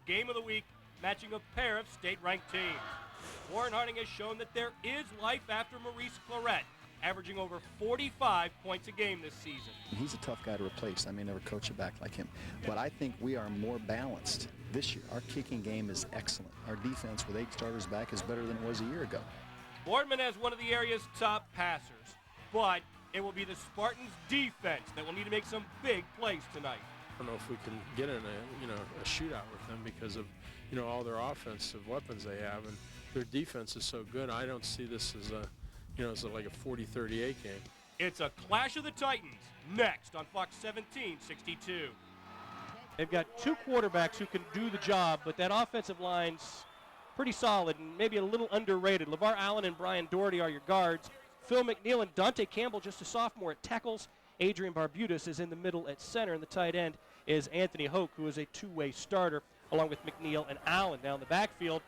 game of the week, matching a pair of state-ranked teams. Warren Harding has shown that there is life after Maurice Claret, averaging over 45 points a game this season. He's a tough guy to replace. I may never coach a back like him. But I think we are more balanced this year. Our kicking game is excellent. Our defense with 8 starters back is better than it was a year ago. Boardman has one of the area's top passers, but it will be the Spartans' defense that will need to make some big plays tonight. I don't know if we can get in a shootout with them because of all their offensive weapons they have, and their defense is so good. I don't see this as like a 40-38 game. It's a clash of the Titans next on Fox 1762. They've got 2 quarterbacks who can do the job, but that offensive line's pretty solid and maybe a little underrated. LeVar Allen and Brian Doherty are your guards. Phil McNeil and Dante Campbell, just a sophomore, at tackles. Adrian Barbudas is in the middle at center, and the tight end is Anthony Hoke, who is a 2-way starter, along with McNeil and Allen down the backfield.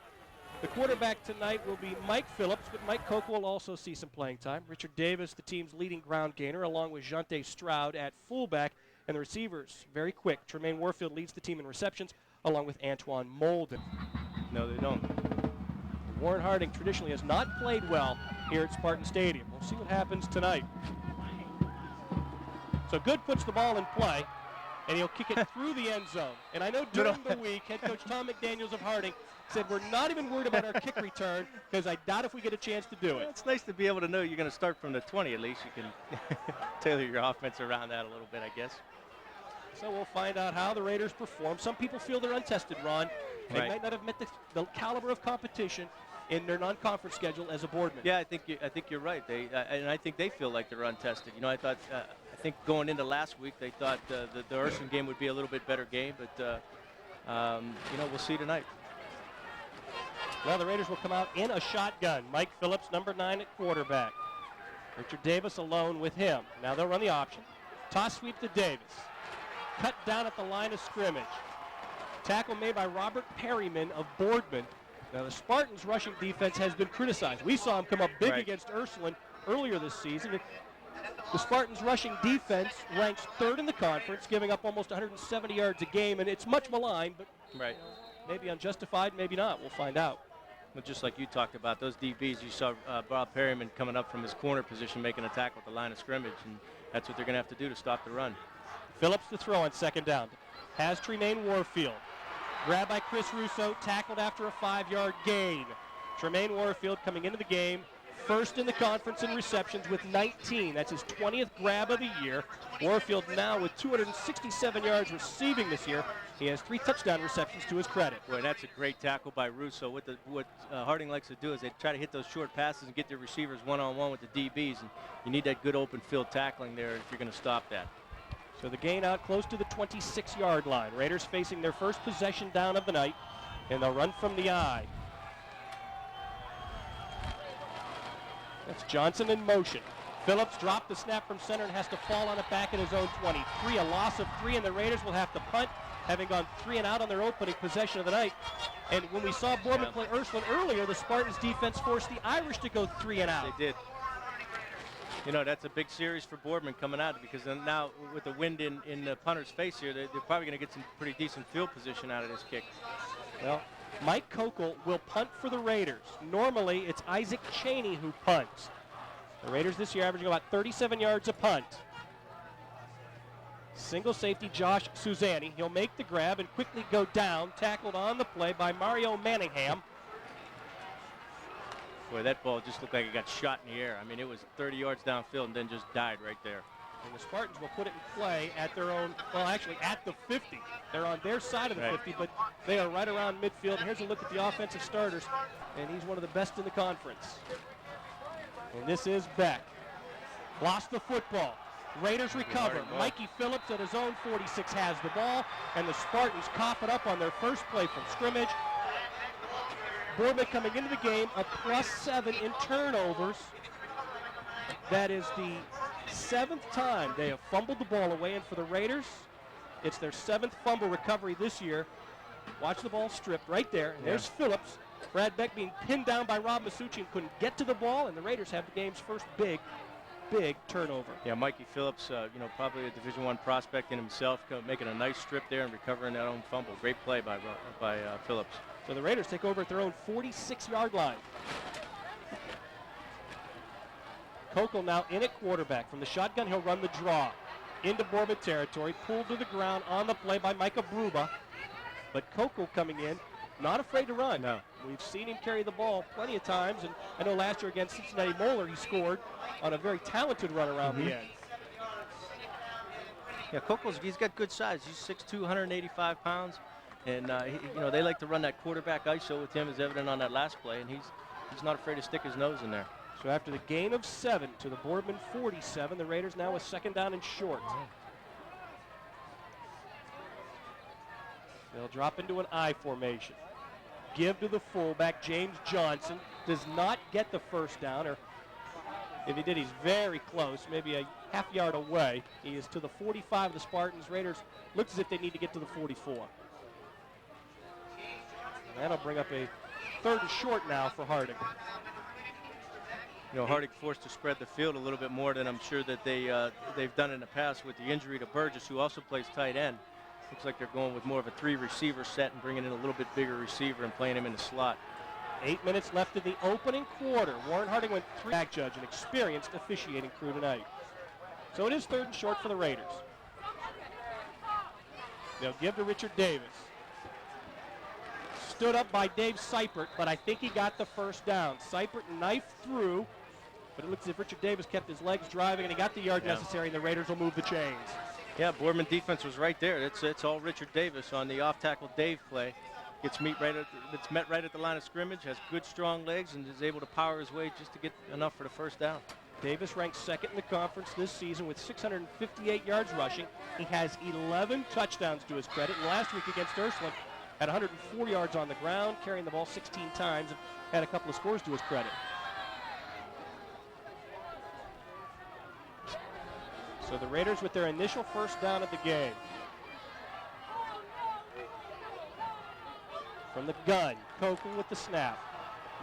The quarterback tonight will be Mike Phillips, but Mike Koch will also see some playing time. Richard Davis, the team's leading ground gainer, along with Jante Stroud at fullback. And the receivers, very quick. Tremaine Warfield leads the team in receptions, along with Antoine Molden. No, they don't. Warren Harding traditionally has not played well here at Spartan Stadium. We'll see what happens tonight. So Good puts the ball in play, and he'll kick it through the end zone. And I know during the week, head coach Tom McDaniels of Harding said we're not even worried about our kick return because I doubt if we get a chance to do it. Well, it's nice to be able to know you're going to start from the 20 at least. You can tailor your offense around that a little bit, I guess. So we'll find out how the Raiders perform. Some people feel they're untested, Ron. They might not have met the caliber of competition in their non-conference schedule as a Boardman. Yeah, I think you're right. And I think they feel like they're untested. I think going into last week they thought the Ursuline game would be a little bit better game, but we'll see tonight. Well, the Raiders will come out in a shotgun. Mike Phillips, number 9 at quarterback. Richard Davis alone with him. Now they'll run the option. Toss sweep to Davis. Cut down at the line of scrimmage. Tackle made by Robert Perryman of Boardman. Now the Spartans' rushing defense has been criticized. We saw him come up big against Ursuline earlier this season. The Spartans' rushing defense ranks 3rd in the conference, giving up almost 170 yards a game, and it's much maligned, but maybe unjustified, maybe not. We'll find out. But just like you talked about, those DBs, you saw Bob Perryman coming up from his corner position, making a tackle at the line of scrimmage, and that's what they're going to have to do to stop the run. Phillips to throw on 2nd down. Has Tremaine Warfield. Grabbed by Chris Russo, tackled after a 5-yard gain. Tremaine Warfield coming into the game, 1st in the conference in receptions with 19. That's his 20th grab of the year. Warfield now with 267 yards receiving this year. He has 3 touchdown receptions to his credit. Boy, that's a great tackle by Russo. What Harding likes to do is they try to hit those short passes and get their receivers one-on-one with the DBs, and you need that good open field tackling there if you're going to stop that. So the gain out close to the 26-yard line. Raiders facing their first possession down of the night, and they'll run from the eye. That's Johnson in motion. Phillips dropped the snap from center and has to fall on it back at his own 23. A loss of 3, and the Raiders will have to punt, having gone 3 and out on their opening possession of the night. And when we saw Boardman play Ursuline earlier, the Spartans defense forced the Irish to go 3 and out. They did. That's a big series for Boardman coming out, because now with the wind in the punter's face here, they're probably going to get some pretty decent field position out of this kick. Well, Mike Koch will punt for the Raiders. Normally, it's Isaac Chaney who punts. The Raiders this year averaging about 37 yards a punt. Single safety Josh Suzanne. He'll make the grab and quickly go down, tackled on the play by Mario Manningham. Boy, that ball just looked like it got shot in the air. I mean, it was 30 yards downfield and then just died right there. And the Spartans will put it in play at their own, well, actually at the 50. They're on their side of the 50, but they are right around midfield. And here's a look at the offensive starters, and he's one of the best in the conference. And this is Beck. Lost the football. Raiders recover. Mikey Phillips at his own 46 has the ball, and the Spartans cough it up on their first play from scrimmage. Boardman coming into the game, a +7 in turnovers. That is the 7th time they have fumbled the ball away, and for the Raiders, it's their 7th fumble recovery this year. Watch the ball stripped right there. And there's Phillips. Brad Beck being pinned down by Rob Masucci and couldn't get to the ball, and the Raiders have the game's first big big turnover. Yeah, Mikey Phillips, probably a Division I prospect in himself, making a nice strip there and recovering that own fumble. Great play by Phillips. So the Raiders take over at their own 46-yard line. Kokel now in at quarterback. From the shotgun, he'll run the draw into Boardman territory, pulled to the ground on the play by Micah Bruba. But Kokel coming in, not afraid to run. No. We've seen him carry the ball plenty of times, and I know last year against Cincinnati Moeller he scored on a very talented run around the end. Yeah, he's got good size. He's 6'2", 185 pounds, and they like to run that quarterback ISO with him, as evident on that last play, and he's not afraid to stick his nose in there. So after the gain of 7 to the Boardman 47, the Raiders now with 2nd down and short. They'll drop into an I formation. Give to the fullback, James Johnson. Does not get the first down, or if he did, he's very close, maybe a half yard away. He is to the 45 of the Spartans. Raiders looks as if they need to get to the 44. And that'll bring up a 3rd and short now for Harding. Harding forced to spread the field a little bit more than I'm sure that they've done in the past with the injury to Burgess, who also plays tight end. Looks like they're going with more of a 3-receiver set and bringing in a little bit bigger receiver and playing him in the slot. 8 minutes left in the opening quarter. Warren Harding went 3 back judge, an experienced officiating crew tonight. So it is 3rd and short for the Raiders. They'll give to Richard Davis. Stood up by Dave Seipert, but I think he got the first down. Seipert knifed through, but it looks as if Richard Davis kept his legs driving and he got the yard necessary, and the Raiders will move the chains. Yeah, Boardman defense was right there. It's all Richard Davis on the off-tackle Dave play. Gets met right at the line of scrimmage, has good strong legs, and is able to power his way just to get enough for the first down. Davis ranks 2nd in the conference this season with 658 yards rushing. He has 11 touchdowns to his credit, and last week against Ursuline had 104 yards on the ground, carrying the ball 16 times, and had a couple of scores to his credit. So the Raiders with their initial first down of the game. From the gun, Kokel with the snap.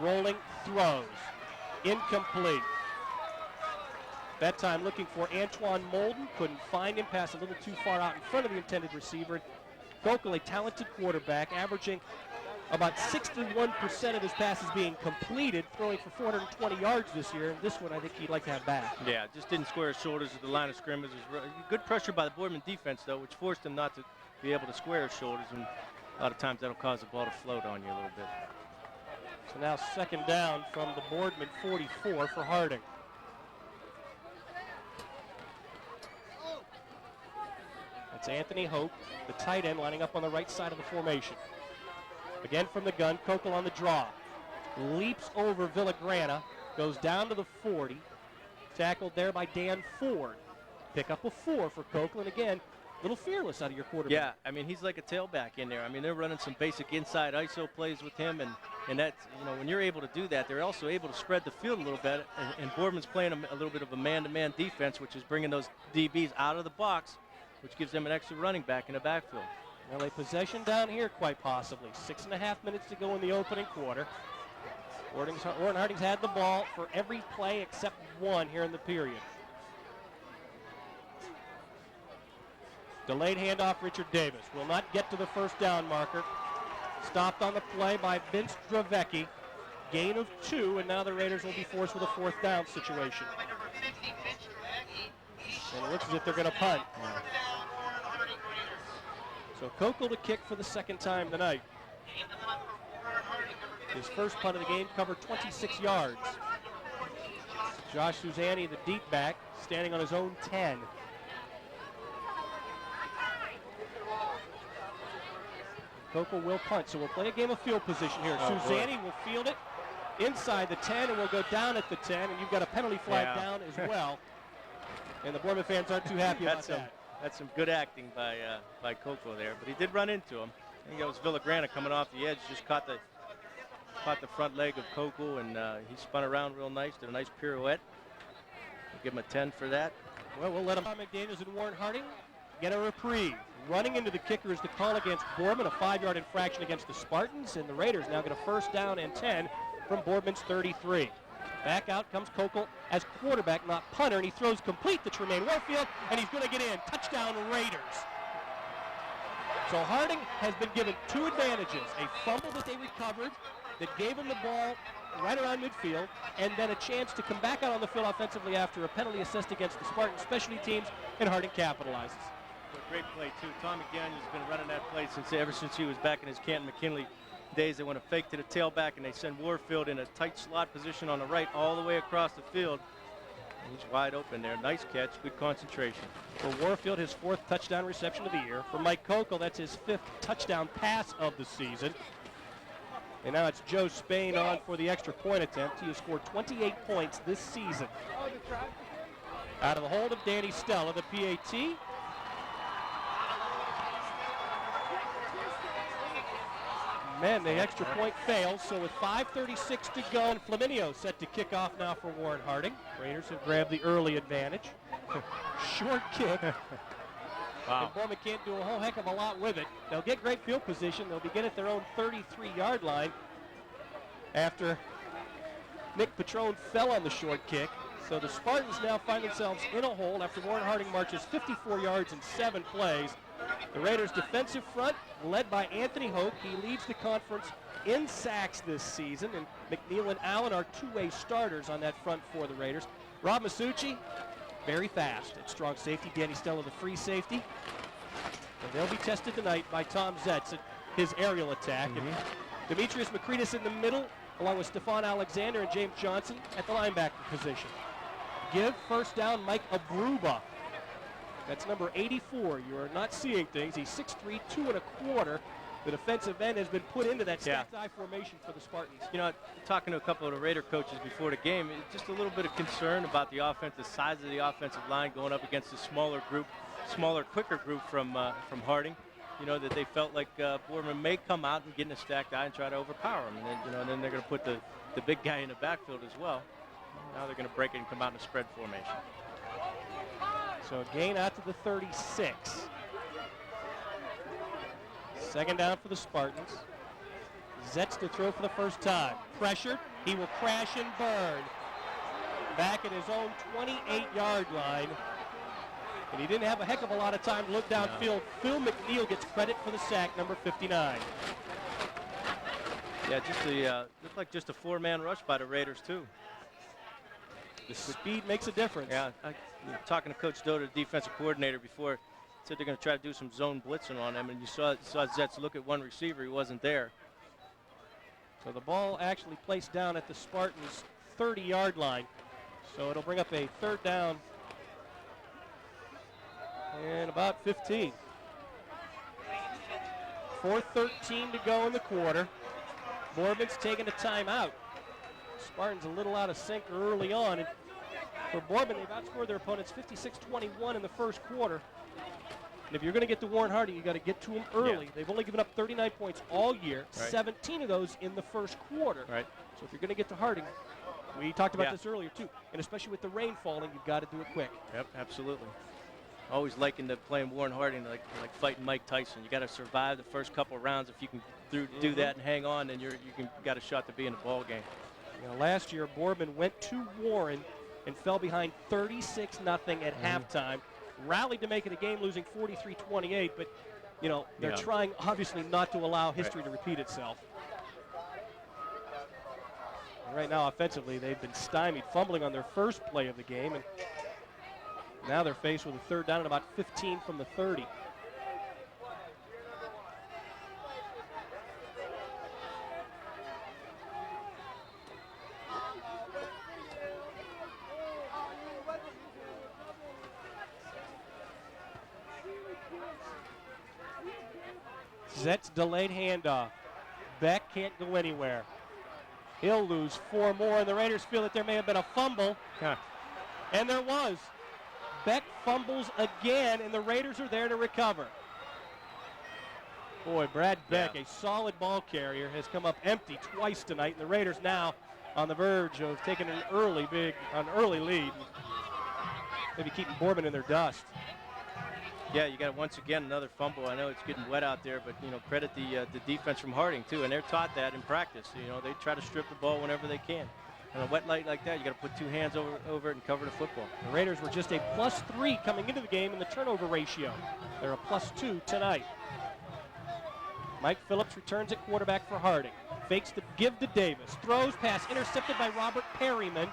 Rolling, throws. Incomplete. That time looking for Antoine Molden. Couldn't find him, passed a little too far out in front of the intended receiver. Kokel, a talented quarterback, averaging about 61% of his passes being completed, throwing for 420 yards this year. And this one I think he'd like to have back. Yeah, just didn't square his shoulders at the line of scrimmage. Good pressure by the Boardman defense, though, which forced him not to be able to square his shoulders. And a lot of times that'll cause the ball to float on you a little bit. So now 2nd down from the Boardman 44 for Harding. That's Anthony Hope, the tight end, lining up on the right side of the formation. Again from the gun, Kokel on the draw. Leaps over Villagrana, goes down to the 40. Tackled there by Dan Ford. Pick up a 4 for Kokel, and again, a little fearless out of your quarterback. Yeah, I mean, he's like a tailback in there. I mean, they're running some basic inside ISO plays with him, and that's, when you're able to do that, they're also able to spread the field a little bit, and Boardman's playing a little bit of a man-to-man defense, which is bringing those DBs out of the box, which gives them an extra running back in the backfield. Well, a possession down here, quite possibly. 6.5 minutes to go in the opening quarter. Warren Harding's had the ball for every play except one here in the period. Delayed handoff, Richard Davis. Will not get to the first down marker. Stopped on the play by Vince Dravecki. Gain of 2, and now the Raiders will be forced with a 4th down situation. And it looks as if they're going to punt. So Kokel to kick for the 2nd time tonight. His first punt of the game covered 26 yards. Josh Susani, the deep back, standing on his own 10. Kokel will punt, so we'll play a game of field position here. Susani will field it inside the 10, and will go down at the 10, and you've got a penalty flag down as well. And the Boardman fans aren't too happy about that. That's some good acting by Kokel there, but he did run into him. I think that was Villagrana coming off the edge, just caught the front leg of Kokel, and he spun around real nice, did a nice pirouette. We'll give him a 10 for that. Well, we'll let him. McDaniels and Warren Harding get a reprieve. Running into the kicker is the call against Boardman, a 5-yard infraction against the Spartans, and the Raiders now get a 1st down and 10 from Boardman's 33. Back out comes Kokel as quarterback, not punter, and he throws complete to Tremaine Warfield, and he's going to get in. Touchdown Raiders. So Harding has been given 2 advantages, a fumble that they recovered that gave him the ball right around midfield, and then a chance to come back out on the field offensively after a penalty assessed against the Spartan specialty teams, and Harding capitalizes. A great play, too. Tom McDaniel's been running that play ever since he was back in his Canton McKinley days. They want to fake to the tailback, and they send Warfield in a tight slot position on the right all the way across the field. And he's wide open there. Nice catch, good concentration. For Warfield, his 4th touchdown reception of the year. For Mike Kokel, that's his 5th touchdown pass of the season. And now it's Joe Spain on for the extra point attempt. He has scored 28 points this season. Out of the hold of Danny Stella, the PAT. Man, the extra point fails, so with 5:36 to go, and Flaminio set to kick off now for Warren Harding. Raiders have grabbed the early advantage. Short kick. Wow. And Boardman can't do a whole heck of a lot with it. They'll get great field position. They'll begin at their own 33-yard line after Nick Petrone fell on the short kick. So the Spartans now find themselves in a hole after Warren Harding marches 54 yards in 7 plays. The Raiders' defensive front, led by Anthony Hoke. He leads the conference in sacks this season, and McNeil and Allen are 2-way starters on that front for the Raiders. Rob Masucci, very fast at strong safety. Danny Stella, the free safety. And they'll be tested tonight by Tom Zetz at his aerial attack. And Demetrius Makritis in the middle, along with Stephon Alexander and James Johnson at the linebacker position. Give first down Mike Abruba. That's number 84. You are not seeing things. He's 6'3", 2 1/4. The defensive end has been put into that stacked I formation for the Spartans. You know, talking to a couple of the Raider coaches before the game, just a little bit of concern about the offense, the size of the offensive line going up against a smaller, quicker group from Harding. You know, that they felt like Boardman may come out and get in a stacked eye and try to overpower him. And then, you know, then they're going to put the big guy in the backfield as well. Now they're going to break it and come out in a spread formation. So a gain out to the 36. Second down for the Spartans. Zetz to throw for the first time. Pressured. He will crash and burn. Back at his own 28-yard line. And he didn't have a heck of a lot of time to look downfield. No. Phil McNeil gets credit for the sack, number 59. Yeah, just looked like just a 4-man rush by the Raiders, too. The speed makes a difference. Yeah, talking to Coach Doe, the defensive coordinator, before, said they're going to try to do some zone blitzing on him, and you saw Zetz look at one receiver. He wasn't there. So the ball actually placed down at the Spartans' 30-yard line. So it'll bring up a third down and about 15. 4:13 to go in the quarter. Boardman's taking a timeout. Spartans a little out of sync early on. And for Boardman, they've outscored their opponents 56-21 in the first quarter. And if you're going to get to Warren Harding, you got to get to him early. Yeah. They've only given up 39 points all year, right. 17 of those in the first quarter. Right. So if you're going to get to Harding, we talked about this earlier too, and especially with the rain falling, you've got to do it quick. Yep, absolutely. Always liking to playing Warren Harding like fighting Mike Tyson. You got to survive the first couple of rounds. If you can do that and hang on, then you got a shot to be in the ball game. You know, last year Boardman went to Warren and fell behind 36-0 at halftime. Rallied to make it a game, losing 43-28, but you know they're trying obviously not to allow history to repeat itself. And right now, offensively, they've been stymied, fumbling on their first play of the game, and now they're faced with a third down and about 15 from the 30. Zetz delayed handoff. Beck can't go anywhere. He'll lose 4 more, and the Raiders feel that there may have been a fumble. And there was. Beck fumbles again, and the Raiders are there to recover. Boy, Brad Beck, a solid ball carrier, has come up empty twice tonight, and the Raiders now on the verge of taking an early lead. Maybe keeping Boardman in their dust. Yeah, you got once again another fumble. I know it's getting wet out there, but you know, credit the defense from Harding too, and they're taught that in practice. You know, they try to strip the ball whenever they can. On a wet light like that, you got to put 2 hands over it and cover the football. The Raiders were just a +3 coming into the game in the turnover ratio. They're a +2 tonight. Mike Phillips returns at quarterback for Harding. Fakes the give to Davis. Throws, pass intercepted by Robert Perryman.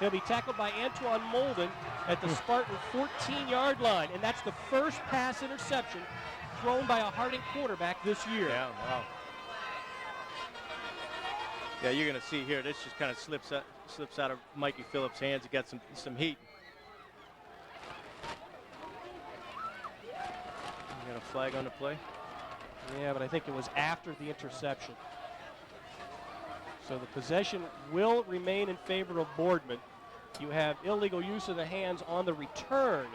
He'll be tackled by Antoine Molden at the Spartan 14-yard line. And that's the first pass interception thrown by a Harding quarterback this year. Yeah, wow. Yeah, you're going to see here, this just kind of slips out of Mikey Phillips' hands. He got some heat. You got a flag on the play? Yeah, but I think it was after the interception. So the possession will remain in favor of Boardman. You have illegal use of the hands on the return.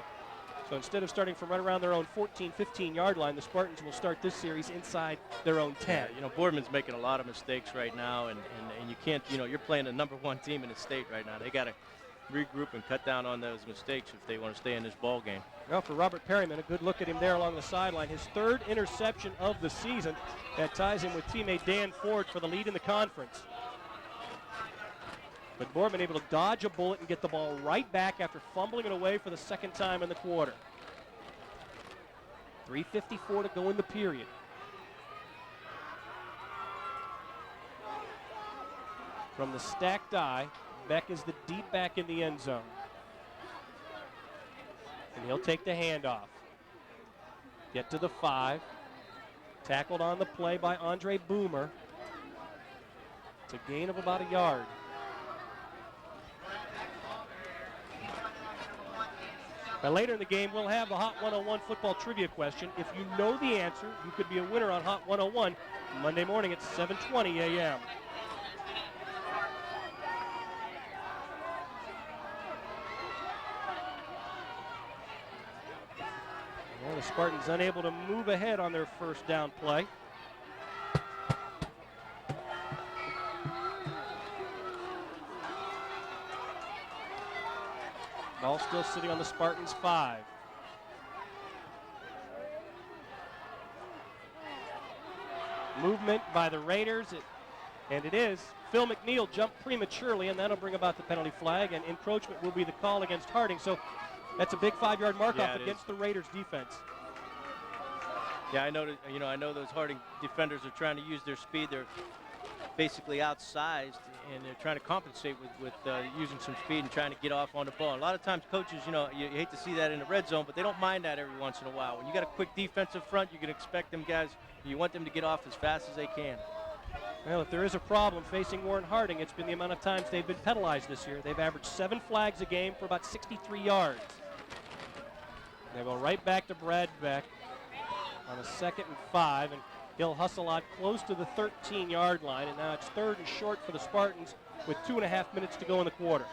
So instead of starting from right around their own 14, 15-yard line, the Spartans will start this series inside their own 10. Yeah, you know, Boardman's making a lot of mistakes right now, and you can't, you know, you're playing the #1 team in the state right now. They got to regroup and cut down on those mistakes if they want to stay in this ball game. Well, for Robert Perryman, a good look at him there along the sideline. His 3rd interception of the season. That ties him with teammate Dan Ford for the lead in the conference. But Boardman able to dodge a bullet and get the ball right back after fumbling it away for the 2nd time in the quarter. 3:54 to go in the period. From the stacked eye, Beck is the deep back in the end zone. And he'll take the handoff. Get to the 5. Tackled on the play by Andre Boomer. It's a gain of about a yard. Now later in the game, we'll have the Hot 101 football trivia question. If you know the answer, you could be a winner on Hot 101 Monday morning at 7:20 a.m. Well, the Spartans unable to move ahead on their first down play. Ball still sitting on the Spartans' 5. Movement by the Raiders, and it is. Phil McNeil jumped prematurely, and that'll bring about the penalty flag, and encroachment will be the call against Harding. So that's a big 5-yard mark-off against the Raiders' defense. Yeah, I know those Harding defenders are trying to use their speed. They're basically outsized, and they're trying to compensate with using some speed and trying to get off on the ball. A lot of times coaches, you hate to see that in the red zone, but they don't mind that every once in a while. When you got a quick defensive front, you can expect them guys, you want them to get off as fast as they can. Well, if there is a problem facing Warren Harding, it's been the amount of times they've been penalized this year. They've averaged 7 flags a game for about 63 yards. They go right back to Brad Beck on a 2nd and 5, and he'll hustle out close to the 13-yard line, and now it's 3rd and short for the Spartans with 2.5 minutes to go in the quarter.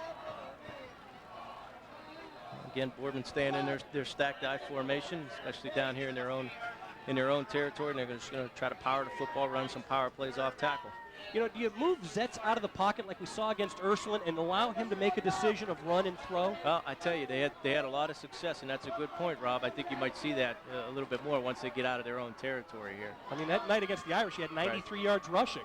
Again, Boardman staying in their stacked eye formation, especially down here in their own territory, and they're just going to try to power the football, run some power plays off tackle. You know, do you move Zetz out of the pocket like we saw against Ursuline and allow him to make a decision of run and throw? Well, I tell you, they had a lot of success, and that's a good point, Rob. I think you might see that a little bit more once they get out of their own territory here. I mean, that night against the Irish, he had 93 yards rushing.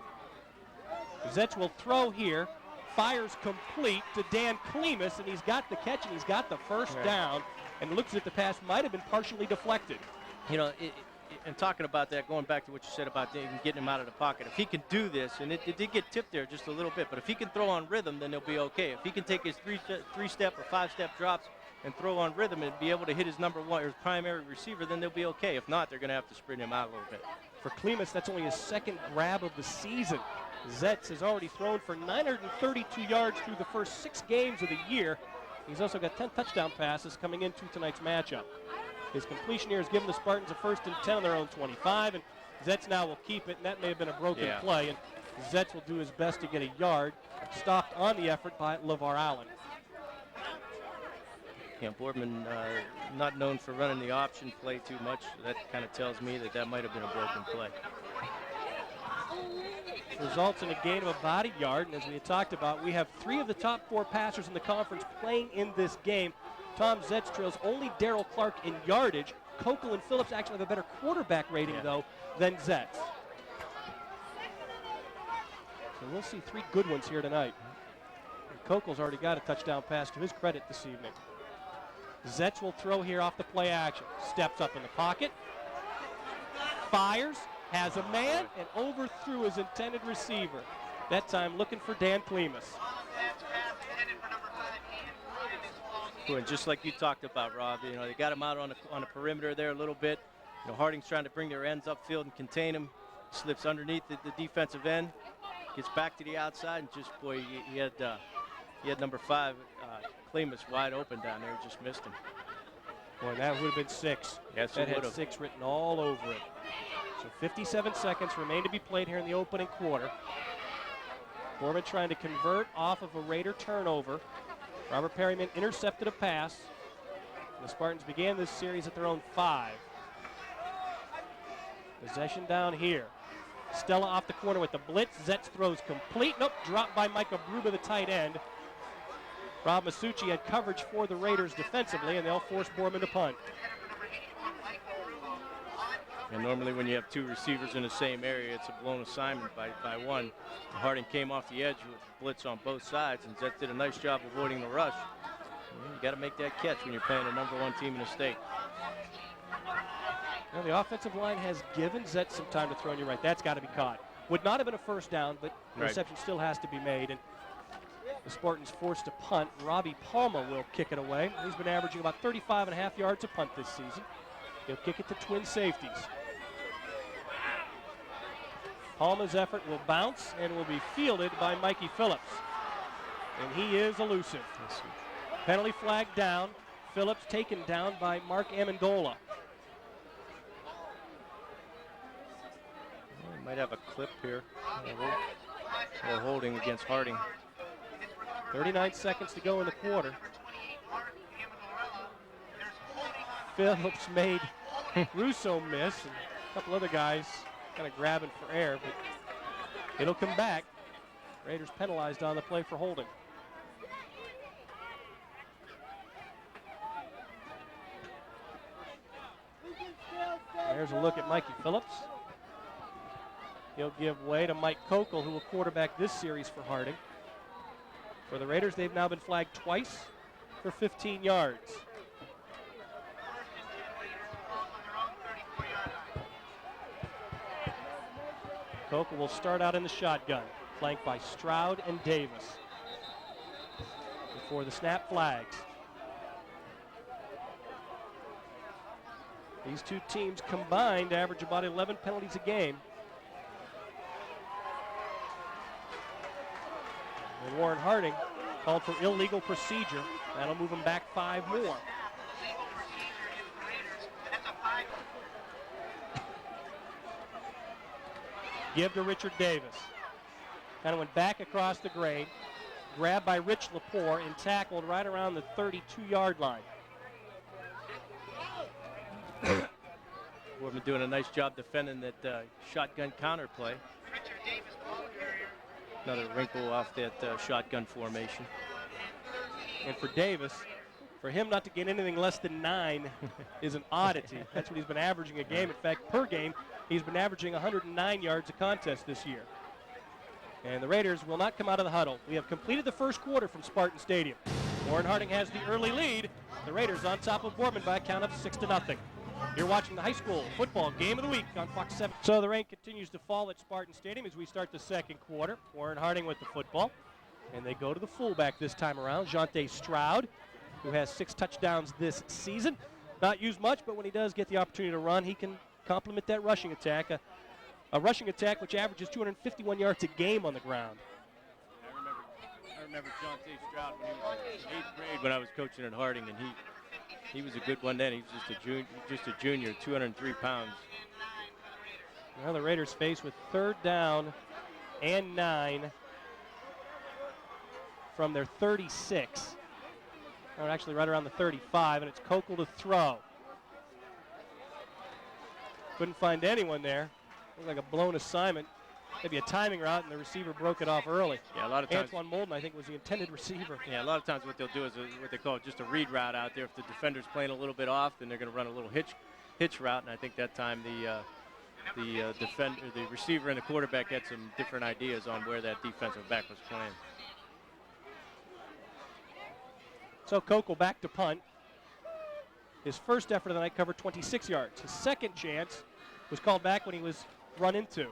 Zetz will throw here, fires complete to Dan Klemus, and he's got the catch, and he's got the first down, and looks at the pass, might have been partially deflected. You know, and talking about that, going back to what you said about getting him out of the pocket, if he can do this, and it did get tipped there just a little bit, but if he can throw on rhythm, then they'll be okay. If he can take his three-step or 5-step drops and throw on rhythm and be able to hit his #1 or his primary receiver, then they'll be okay. If not, they're going to have to sprint him out a little bit. For Klemus, that's only his 2nd grab of the season. Zetz has already thrown for 932 yards through the first 6 games of the year. He's also got 10 touchdown passes coming into tonight's matchup. His completion here has given the Spartans a 1st and 10 on their own 25, and Zetz now will keep it, and that may have been a broken play, and Zetz will do his best to get a yard, stopped on the effort by LeVar Allen. Yeah, Boardman not known for running the option play too much. So that kind of tells me that might have been a broken play. Results in a gain of about a yard, and as we had talked about, we have 3 of the top 4 passers in the conference playing in this game. Tom Zetz trails only Darrell Clark in yardage. Kokel and Phillips actually have a better quarterback rating, though, than Zetz. So we'll see 3 good ones here tonight. Kokel's already got a touchdown pass to his credit this evening. Zetz will throw here off the play action. Steps up in the pocket. Fires, has a man, and overthrew his intended receiver. That time looking for Dan Clemus. And just like you talked about, Rob, you know, they got him out on the perimeter there a little bit. You know, Harding's trying to bring their ends upfield and contain him. Slips underneath the defensive end, gets back to the outside, and just, boy, he had number 5, Clemus, wide open down there. Just missed him. Boy, that would have been 6. Yes, that it had would have. 6 written all over it. So 57 seconds remain to be played here in the opening quarter. Boardman trying to convert off of a Raider turnover. Robert Perryman intercepted a pass. The Spartans began this series at their own 5. Possession down here. Stella off the corner with the blitz. Zetz throws complete. Nope, dropped by Micah Bruba, the tight end. Rob Masucci had coverage for the Raiders defensively, and they'll force Boardman to punt. And normally when you have 2 receivers in the same area, it's a blown assignment by one. Harding came off the edge with blitz on both sides, and Zetz did a nice job avoiding the rush. You got to make that catch when you're playing the #1 team in the state. Well, the offensive line has given Zetz some time to throw, and you're right, that's got to be caught. Would not have been a first down, but the reception still has to be made. And the Spartans forced to punt. Robbie Palma will kick it away. He's been averaging about 35.5 yards a punt this season. He'll kick it to twin safeties. Palma's effort will bounce and will be fielded by Mikey Phillips. And he is elusive. Penalty flag down. Phillips taken down by Mark Amendola. Might have a clip here. Or holding against Harding. 39 seconds to go in the quarter. Phillips made Russo miss, and a couple other guys kind of grabbing for air, but it'll come back. Raiders penalized on the play for holding. There's a look at Mikey Phillips. He'll give way to Mike Kokel, who will quarterback this series for Harding. For the Raiders, they've now been flagged twice for 15 yards. Kokel will start out in the shotgun, flanked by Stroud and Davis. Before the snap, flags. These two teams combined average about 11 penalties a game. And Warren Harding called for illegal procedure. That'll move him back 5 more. Give to Richard Davis. Kind of went back across the grade. Grabbed by Rich Lepore and tackled right around the 32-yard line. Boardman doing a nice job defending that shotgun counter play. Another wrinkle off that shotgun formation. And for Davis, for him not to get anything less than 9 is an oddity. That's what he's been averaging a game. In fact, per game, he's been averaging 109 yards a contest this year. And the Raiders will not come out of the huddle. We have completed the first quarter from Spartan Stadium. Warren Harding has the early lead. The Raiders on top of Boardman by a count of 6-0. You're watching the high school football game of the week on Fox 7. So the rain continues to fall at Spartan Stadium as we start the second quarter. Warren Harding with the football. And they go to the fullback this time around, Jonte Stroud, who has 6 touchdowns this season. Not used much, but when he does get the opportunity to run, he can complement that rushing attack. A rushing attack which averages 251 yards a game on the ground. I remember Jonte Stroud when he was in 8th grade when I was coaching at Harding, and he was a good one then. He was just a junior, 203 pounds. Well, the Raiders face with 3rd down and 9 from their 36. Or actually right around the 35, and it's Kokel to throw. Couldn't find anyone there. Looked like a blown assignment. Maybe a timing route, and the receiver broke it off early. Yeah, a lot of times. Antoine Molden, I think, was the intended receiver. Yeah, a lot of times what they'll do is what they call just a read route out there. If the defender's playing a little bit off, then they're going to run a little hitch route, and I think that time the receiver and the quarterback had some different ideas on where that defensive back was playing. So Koch will back to punt. His first effort of the night covered 26 yards. His second chance was called back when he was run into.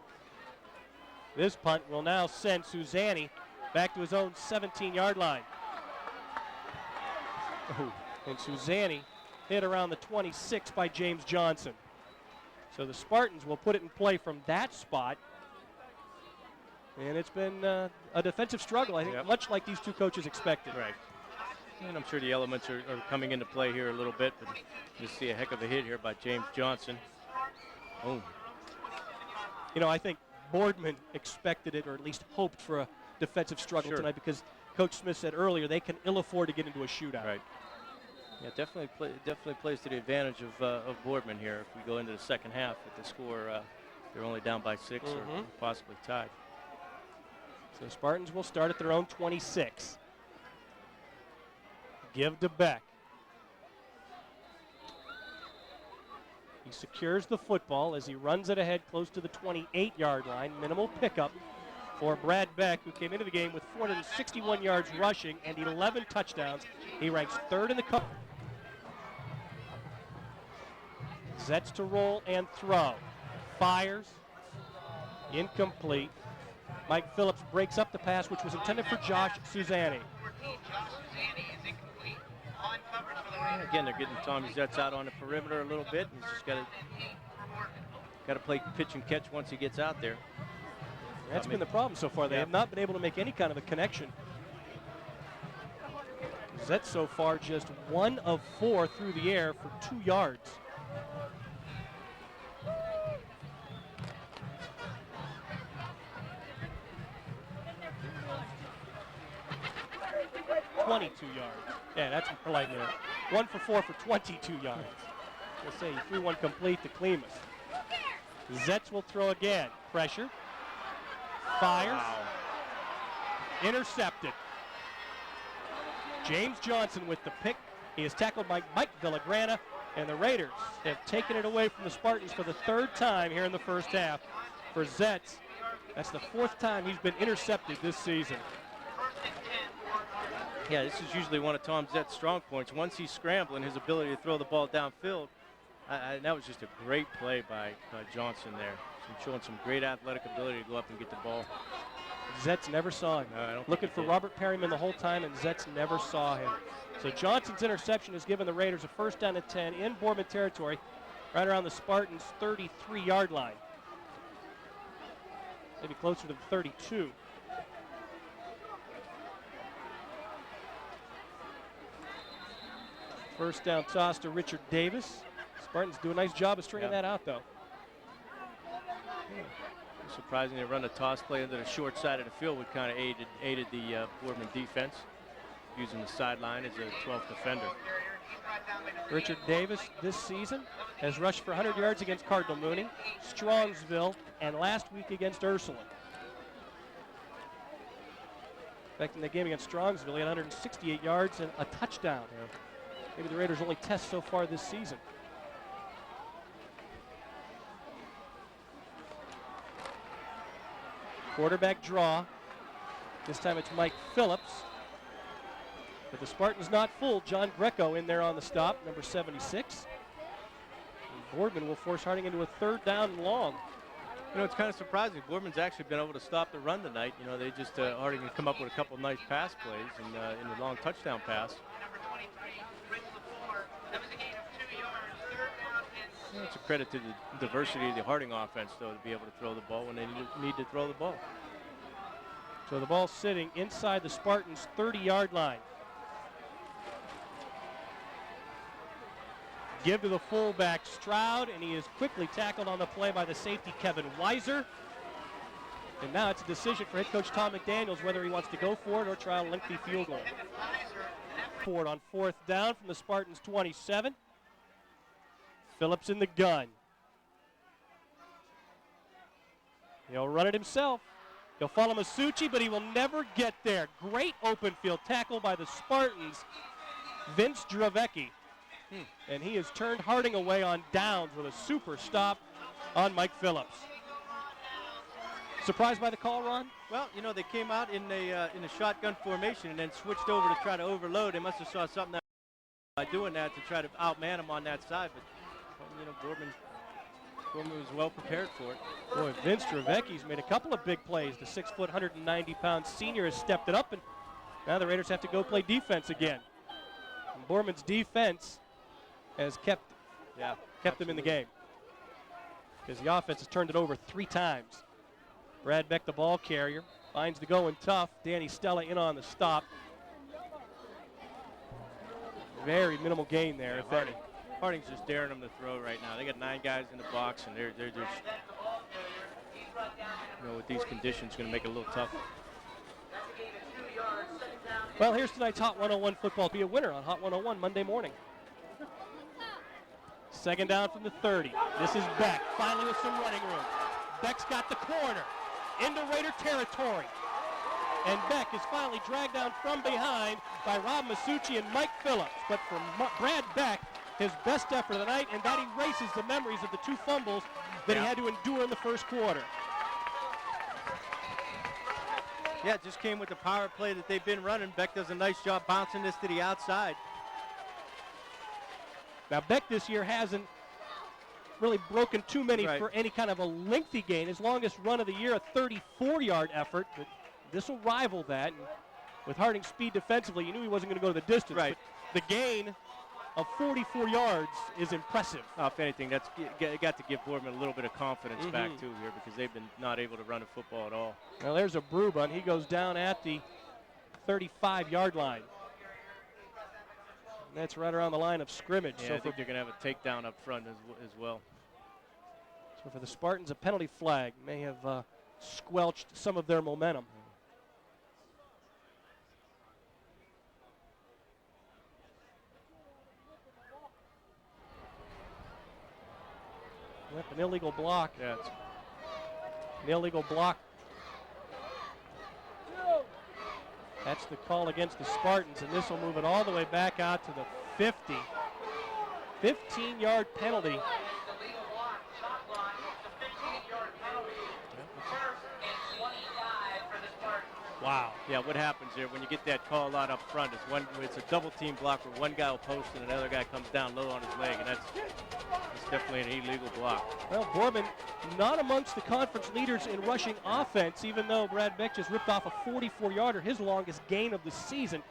This punt will now send Suzanne back to his own 17-yard line. And Suzanne hit around the 26 by James Johnson. So the Spartans will put it in play from that spot. And it's been a defensive struggle, I think, much like these two coaches expected. Right. And I'm sure the elements are coming into play here a little bit, but you see a heck of a hit here by James Johnson. Oh. You know, I think Boardman expected it, or at least hoped for a defensive struggle tonight, because Coach Smith said earlier they can ill afford to get into a shootout. Right. Yeah, definitely plays to the advantage of Boardman here. If we go into the second half with the score, they're only down by 6 or possibly tied. So Spartans will start at their own 26. Give to Beck. He secures the football as he runs it ahead close to the 28-yard line. Minimal pickup for Brad Beck, who came into the game with 461 yards rushing and 11 touchdowns. He ranks third in the country. Zetz to roll and throw. Fires. Incomplete. Mike Phillips breaks up the pass, which was intended for Josh Suzanne. Again, they're getting Tommy Zetz out on the perimeter a little bit. He's just got to play pitch and catch once he gets out there. That's been the problem so far. They have not been able to make any kind of a connection. Zetz so far just 1 of 4 through the air for 2 yards. $22 yards. Yeah, that's more like 1 for 4 for 22 yards. Let's say he threw one complete to Klimas. Zetz will throw again. Pressure. Fires. Wow. Intercepted. James Johnson with the pick. He is tackled by Mike Villagrana, and the Raiders have taken it away from the Spartans for the 3rd time here in the first half. For Zetz, that's the 4th time he's been intercepted this season. Yeah, this is usually one of Tom Zett's strong points. Once he's scrambling, his ability to throw the ball downfield. That was just a great play by Johnson there. He's showing some great athletic ability to go up and get the ball. Zetz never saw him. Looking for Robert Perryman the whole time, and Zetz never saw him. So Johnson's interception has given the Raiders a 1st down and 10 in Boardman territory, right around the Spartans' 33-yard line. Maybe closer to the 32. First down toss to Richard Davis. Spartans do a nice job of stringing that out, though. Surprising they run a toss play into the short side of the field, which kind of aided the Boardman defense, using the sideline as a 12th defender. Richard Davis this season has rushed for 100 yards against Cardinal Mooney, Strongsville, and last week against Ursuline. In fact, in the game against Strongsville, he had 168 yards and a touchdown. Maybe the Raiders' only test so far this season. Quarterback draw. This time it's Mike Phillips. But the Spartans not full. John Greco in there on the stop, number 76. And Boardman will force Harding into a 3rd down and long. You know, it's kind of surprising. Boardman's actually been able to stop the run tonight. You know, they just Harding can come up with a couple nice pass plays and in the long touchdown pass. It's a credit to the diversity of the Harding offense, though, to be able to throw the ball when they need to throw the ball. So the ball's sitting inside the Spartans' 30-yard line. Give to the fullback, Stroud, and he is quickly tackled on the play by the safety, Kevin Weiser. And now it's a decision for head coach Tom McDaniels whether he wants to go for it or try a lengthy field goal. Forward on 4th down from the Spartans' 27. Phillips in the gun. He'll run it himself. He'll follow Masucci, but he will never get there. Great open field tackle by the Spartans, Vince Dravecki. And he has turned Harding away on downs with a super stop on Mike Phillips. Surprised by the call, Ron? Well, you know, they came out in a shotgun formation and then switched over to try to overload. They must have saw something that by doing that to try to outman him on that side. But, you know, Boardman was well prepared for it. Boy, Vince Trevecchi's made a couple of big plays. The 6-foot, 190-pound senior has stepped it up, and now the Raiders have to go play defense again. And Boardman's defense has kept them in the game, because the offense has turned it over 3 times. Brad Beck, the ball carrier, finds the going tough. Danny Stella in on the stop. Very minimal gain there, if any. Harding's just daring them to throw right now. They got 9 guys in the box, and they're just, you know, with these conditions, going to make it a little tough. Well, here's tonight's Hot 101 football. Be a winner on Hot 101 Monday morning. Second down from the 30. This is Beck, finally with some running room. Beck's got the corner into Raider territory. And Beck is finally dragged down from behind by Rob Masucci and Mike Phillips. But for Brad Beck, his best effort of the night, and that erases the memories of the 2 fumbles that he had to endure in the first quarter. Yeah, it just came with the power play that they've been running. Beck does a nice job bouncing this to the outside. Now, Beck this year hasn't really broken too many for any kind of a lengthy gain. His longest run of the year, a 34-yard effort. But this will rival that. And with Harding's speed defensively, you knew he wasn't going to go to the distance. Right. But the gain of 44 yards is impressive. If anything, that's got to give Boardman a little bit of confidence back, too, here, because they've been not able to run a football at all. Now, there's a Bruba, and he goes down at the 35-yard line. And that's right around the line of scrimmage. Yeah, so I think they're going to have a takedown up front as well. So for the Spartans, a penalty flag may have squelched some of their momentum. Yep, an illegal block. Yeah, it's an illegal block. That's the call against the Spartans, and this will move it all the way back out to the 50. 15-yard penalty. Wow. Yeah, what happens there when you get that call out up front is it's a double team block where one guy will post and another guy comes down low on his leg, and that's definitely an illegal block. Well, Boardman not amongst the conference leaders in rushing offense, even though Brad Beck just ripped off a 44-yarder, his longest gain of the season.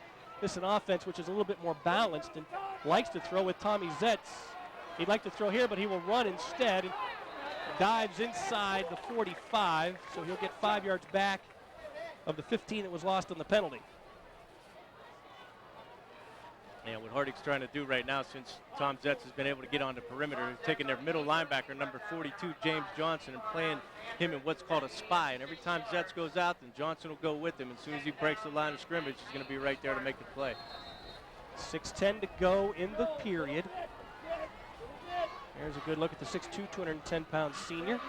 This is an offense which is a little bit more balanced and likes to throw with Tommy Zetz. He'd like to throw here, but he will run instead. And dives inside the 45, so he'll get 5 yards back of the 15 that was lost on the penalty. And what Harding's trying to do right now, since Tom Zetz has been able to get on the perimeter, is taking their middle linebacker, number 42, James Johnson, and playing him in what's called a spy. And every time Zetz goes out, then Johnson will go with him. As soon as he breaks the line of scrimmage, he's going to be right there to make the play. 6:10 to go in the period. There's a good look at the 6'2", 210-pound senior.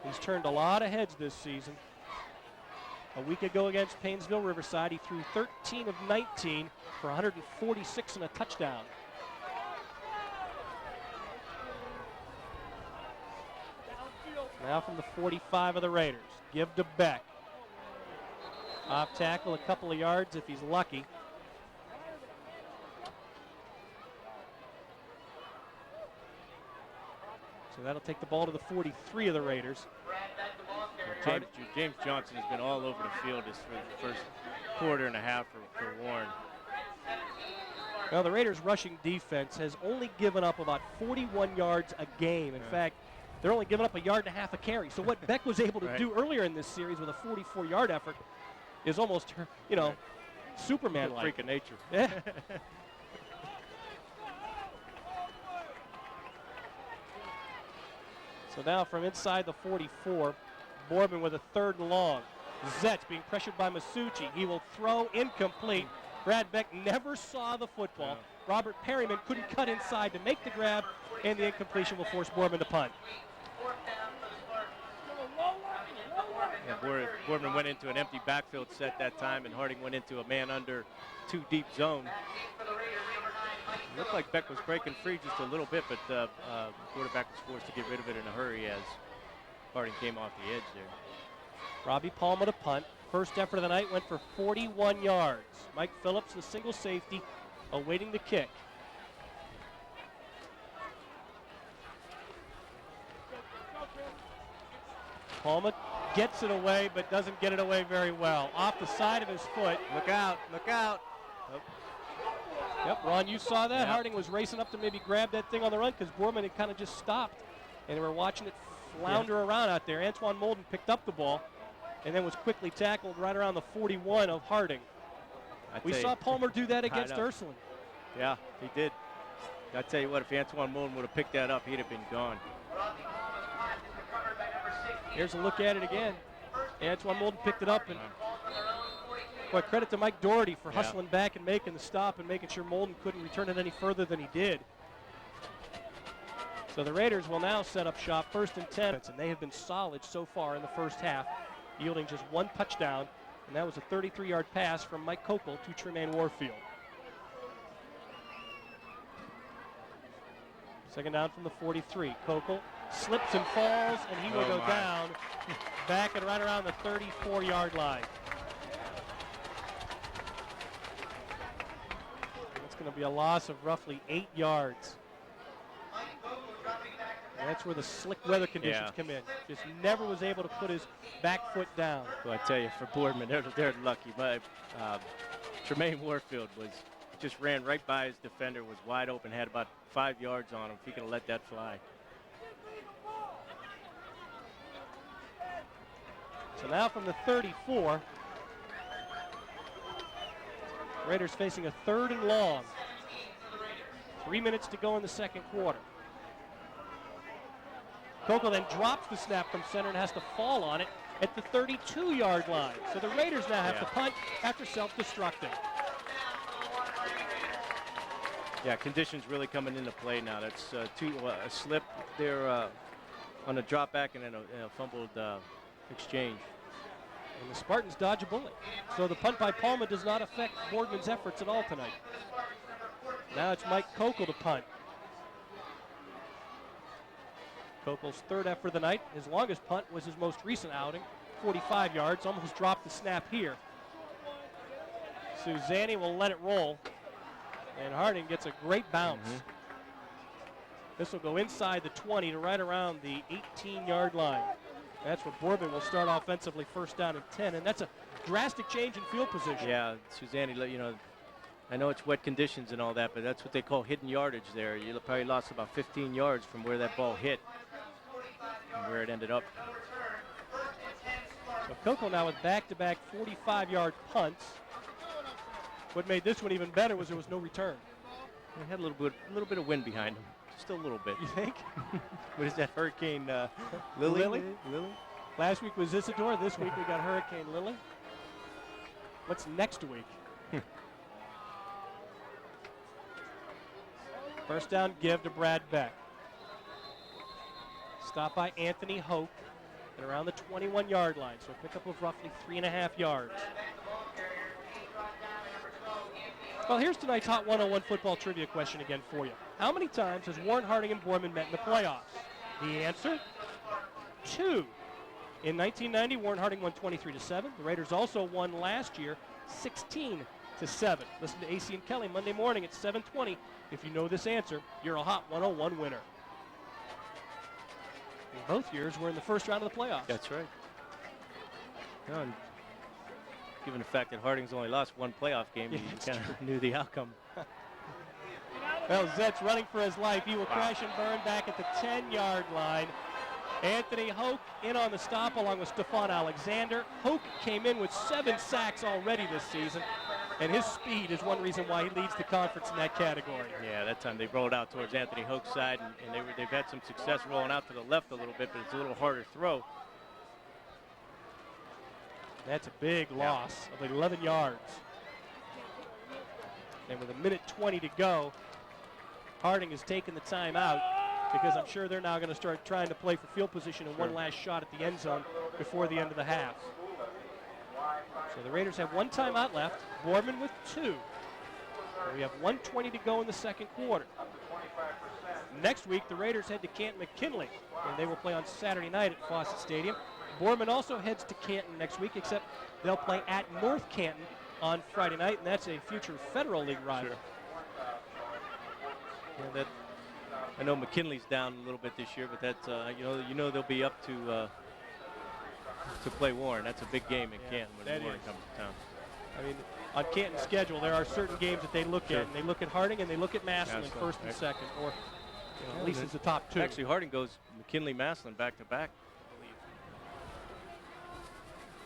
He's turned a lot of heads this season. A week ago against Painesville Riverside, he threw 13 of 19 for 146 and a touchdown. Now from the 45 of the Raiders, give to Beck. Off tackle, a couple of yards if he's lucky. So that'll take the ball to the 43 of the Raiders. James Johnson has been all over the field this for the first quarter and a half for Warren. Well, the Raiders' rushing defense has only given up about 41 yards a game. In fact, they're only giving up a yard and a half a carry. So what Beck was able to do earlier in this series with a 44-yard effort is almost, you know, Superman-like. Freak of nature. Yeah. So now from inside the 44, Boardman with a 3rd and long. Zetz being pressured by Masucci. He will throw incomplete. Brad Beck never saw the football. Robert Perryman couldn't cut inside to make the grab, and the incompletion will force Boardman to punt. Yeah, Boardman went into an empty backfield set that time, and Harding went into a man under 2 deep zone. It looked like Beck was breaking free just a little bit, but quarterback was forced to get rid of it in a hurry as Harding came off the edge there. Robbie Palmer to punt. First effort of the night went for 41 yards. Mike Phillips, the single safety, awaiting the kick. Palmer gets it away, but doesn't get it away very well. Off the side of his foot. Look out, look out. Oh. Yep, Ron, you saw that. Yep. Harding was racing up to maybe grab that thing on the run because Boardman had kind of just stopped. And they were watching it flounder around out there. Antoine Molden picked up the ball and then was quickly tackled right around the 41 of Harding. We saw Palmer do that against Ursuline. Yeah, he did. I tell you what, if Antoine Molden would have picked that up, he'd have been gone. Here's a look at it again. Antoine Molden picked it up, and boy, credit to Mike Doherty for hustling back and making the stop and making sure Molden couldn't return it any further than he did. So the Raiders will now set up shop 1st and 10, and they have been solid so far in the first half, yielding just one touchdown, and that was a 33-yard pass from Mike Kokel to Tremaine Warfield. Second down from the 43. Kokel slips and falls, and he will go down back and right around the 34-yard line. It's going to be a loss of roughly 8 yards. And that's where the slick weather conditions come in. Just never was able to put his back foot down. Well, I tell you, for Boardman, they're lucky. But Tremaine Warfield just ran right by his defender, was wide open, had about 5 yards on him. If he could have let that fly. So now from the 34, Raiders facing a 3rd and long. 3 minutes to go in the second quarter. Kokel then drops the snap from center and has to fall on it at the 32-yard line. So the Raiders now have to punt after self-destructing. Yeah, conditions really coming into play now. That's a slip there on a drop back and then a fumbled exchange. And the Spartans dodge a bullet. So the punt by Palma does not affect Boardman's efforts at all tonight. Now it's Mike Kokel to punt. Kokel's 3rd effort of the night. His longest punt was his most recent outing, 45 yards. Almost dropped the snap here. Suzanne will let it roll. And Harding gets a great bounce. This will go inside the 20 to right around the 18-yard line. That's where Boardman will start offensively, 1st down and 10. And that's a drastic change in field position. Yeah, Suzanne, you know, I know it's wet conditions and all that, but that's what they call hidden yardage there. You probably lost about 15 yards from where that ball hit and where it ended up. So Kokel now with back-to-back 45-yard punts. What made this one even better was there was no return. He had a little bit of wind behind him. Just a little bit. You think? What is that, Hurricane Lily? Last week was Isidore. This week we got Hurricane Lily. What's next week? First down give to Brad Beck. Stop by Anthony Hoke at around the 21-yard line. So a pickup of roughly 3.5 yards. Well, here's tonight's Hot 101 football trivia question again for you. How many times has Warren Harding and Boardman met in the playoffs? The answer, 2. In 1990, Warren Harding won 23-7. The Raiders also won last year 16-7. Listen to AC and Kelly Monday morning at 7:20. If you know this answer, you're a Hot 101 winner. In both years, we're in the first round of the playoffs. That's right. Given the fact that Harding's only lost one playoff game, you kind of knew the outcome. Well, Zet's running for his life. He will crash and burn back at the 10-yard line. Anthony Hoke in on the stop along with Stephon Alexander. Hoke came in with 7 sacks already this season, and his speed is one reason why he leads the conference in that category. Yeah, that time they rolled out towards Anthony Hoke's side, and they've had some success rolling out to the left a little bit, but it's a little harder throw. That's a big loss of 11 yards. And with 1:20 to go, Harding has taken the time out because I'm sure they're now going to start trying to play for field position and one last shot at the end zone before the end of the half. So the Raiders have 1 timeout left, Boardman with 2. And we have 1:20 to go in the second quarter. Next week, the Raiders head to Canton McKinley, and they will play on Saturday night at Fawcett Stadium. Boardman also heads to Canton next week, except they'll play at North Canton on Friday night, and that's a future Federal League rival. Sure. Yeah, I know McKinley's down a little bit this year, but that's you know they'll be up to play Warren. That's a big game in Canton when Warren comes to town. I mean, on Canton's schedule, there are certain games that they look at, and they look at Harding and they look at Massillon first and second, or at least it's the top two. Actually, Harding goes McKinley-Massillon back-to-back, I believe.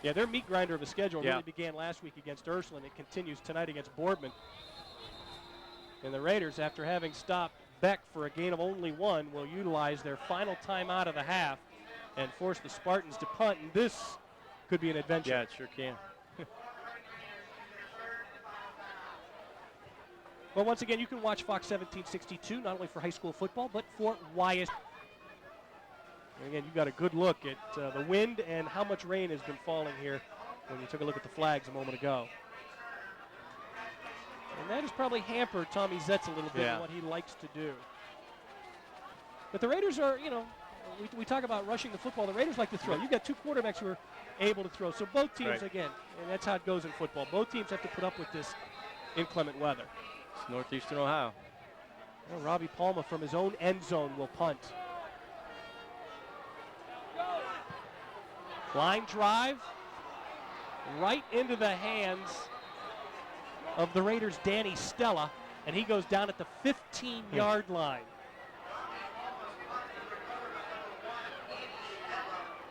Yeah, their meat grinder of a schedule really began last week against Ursuline. It continues tonight against Boardman. And the Raiders, after having stopped Beck for a gain of only 1, will utilize their final timeout of the half and force the Spartans to punt. And this could be an adventure. Yeah, it sure can. Well, once again, you can watch Fox 1762, not only for high school football, but for YS. And again, you got a good look at the wind and how much rain has been falling here when you took a look at the flags a moment ago. And that has probably hampered Tommy Zetz a little bit in what he likes to do. But the Raiders are, we talk about rushing the football. The Raiders like to throw. You've got two quarterbacks who are able to throw. So both teams, again, and that's how it goes in football, both teams have to put up with this inclement weather. It's Northeastern Ohio. Well, Robbie Palma from his own end zone will punt. Line drive right into the hands of the Raiders' Danny Stella, and he goes down at the 15-yard line.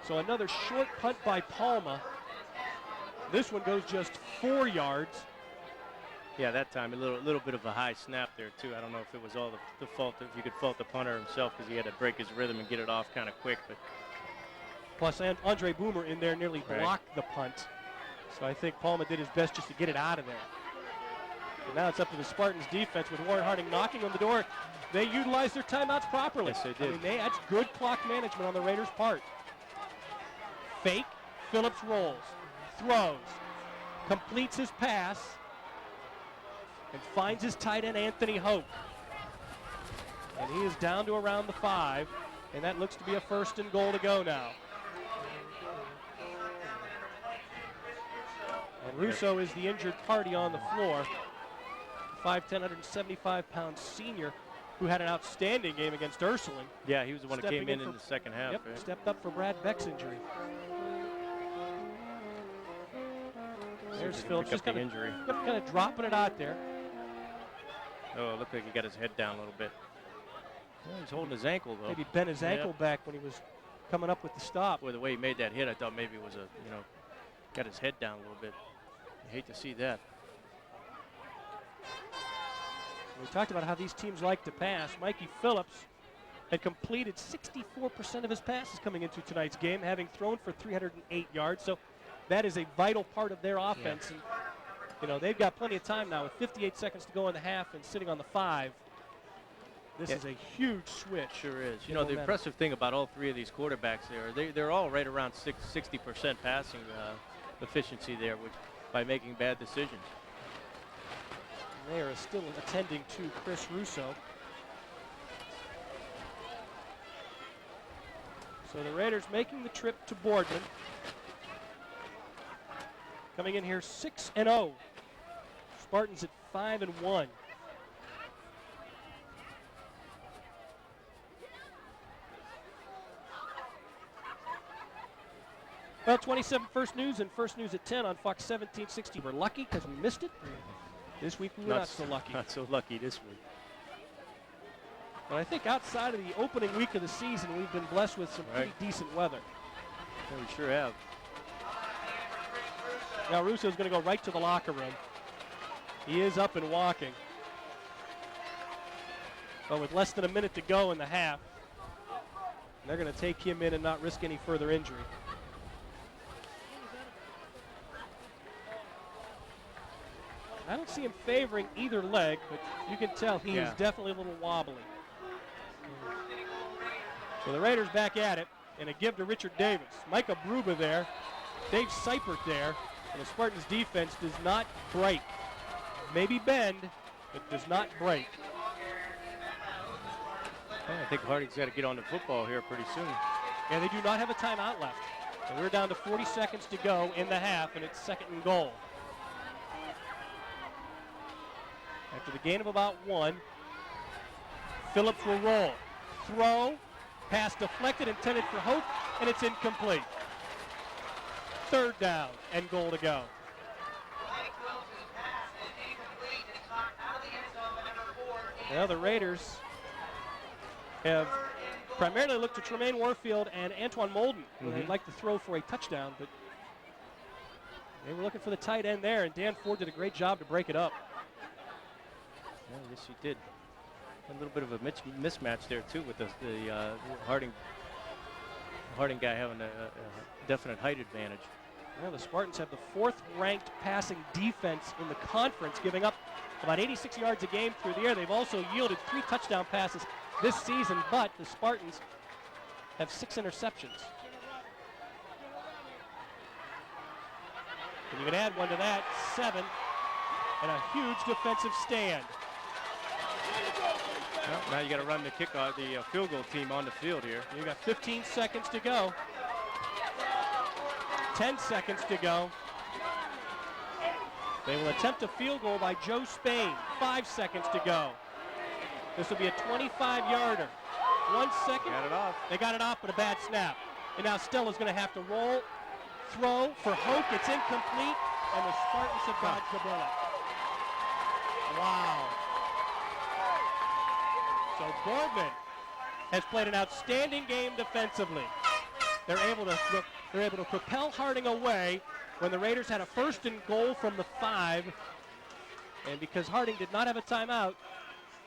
So another short punt by Palma. This one goes just 4 yards. Yeah, that time a little bit of a high snap there too. I don't know if it was all the fault, if you could fault the punter himself because he had to break his rhythm and get it off kind of quick. But plus Andre Boomer in there nearly blocked the punt. So I think Palma did his best just to get it out of there. And now it's up to the Spartans defense with Warren Harding knocking on the door. They utilized their timeouts properly. Yes, they did. I mean, that's good clock management on the Raiders' part. Fake, Phillips rolls, throws, completes his pass, and finds his tight end, Anthony Hope. And he is down to around the 5, and that looks to be a 1st and goal to go now. And Russo is the injured party on the floor. 5'10", 175-pound senior who had an outstanding game against Ursuline. Yeah, he was the one who came in the second half. Yep, stepped up for Brad Beck's injury. There's Phillips just kind of dropping it out there. Oh, it looked like he got his head down a little bit. Well, he's holding his ankle, though. Maybe bent his ankle back when he was coming up with the stop. Boy, the way he made that hit, I thought maybe it was got his head down a little bit. I hate to see that. We talked about how these teams like to pass. Mikey Phillips had completed 64% of his passes coming into tonight's game, having thrown for 308 yards. So that is a vital part of their offense. And, they've got plenty of time now with 58 seconds to go in the half and sitting on the 5. This is a huge switch. Sure is. The impressive thing about all three of these quarterbacks they're all right around 60% passing efficiency there by making bad decisions. They are still attending to Chris Russo. So the Raiders making the trip to Boardman. Coming in here 6-0. Spartans at 5-1. Well, 27 First News and First News at 10 on Fox 1760. We're lucky because we missed it. This week we were not so lucky. Not so lucky this week. But I think outside of the opening week of the season, we've been blessed with some pretty decent weather. Yeah, we sure have. Now Russo's going to go right to the locker room. He is up and walking. But with less than a minute to go in the half, they're going to take him in and not risk any further injury. I don't see him favoring either leg, but you can tell he is definitely a little wobbly. So the Raiders back at it, and a give to Richard Davis. Micah Bruba there, Dave Seipert there, and the Spartans defense does not break. Maybe bend, but does not break. Well, I think Harding's got to get on the football here pretty soon. And they do not have a timeout left. And we're down to 40 seconds to go in the half, and it's 2nd and goal. After the gain of about 1, Phillips will roll. Throw, pass deflected, intended for Hope, and it's incomplete. 3rd down and goal to go. Now the Raiders have primarily looked to Tremaine Warfield and Antoine Molden. They'd like to throw for a touchdown, but they were looking for the tight end there, and Dan Ford did a great job to break it up. Yeah, yes, he did. A little bit of a mismatch there, too, with the Harding guy having a definite height advantage. Well, the Spartans have the 4th-ranked passing defense in the conference, giving up about 86 yards a game through the air. They've also yielded 3 touchdown passes this season, but the Spartans have 6 interceptions. And you can add one to that, 7, and a huge defensive stand. Well, now you got to run the kickoff, the field goal team on the field here. You got 15 seconds to go. 10 seconds to go. They will attempt a field goal by Joe Spain. 5 seconds to go. This will be a 25-yarder. 1 second. Got it off. They got it off, but a bad snap. And now Stella's going to have to roll, throw for Hoke. It's incomplete, and the Spartans have dodged the bullet. Wow. So Boardman has played an outstanding game defensively. They're able to propel Harding away when the Raiders had a 1st and goal from the 5. And because Harding did not have a timeout,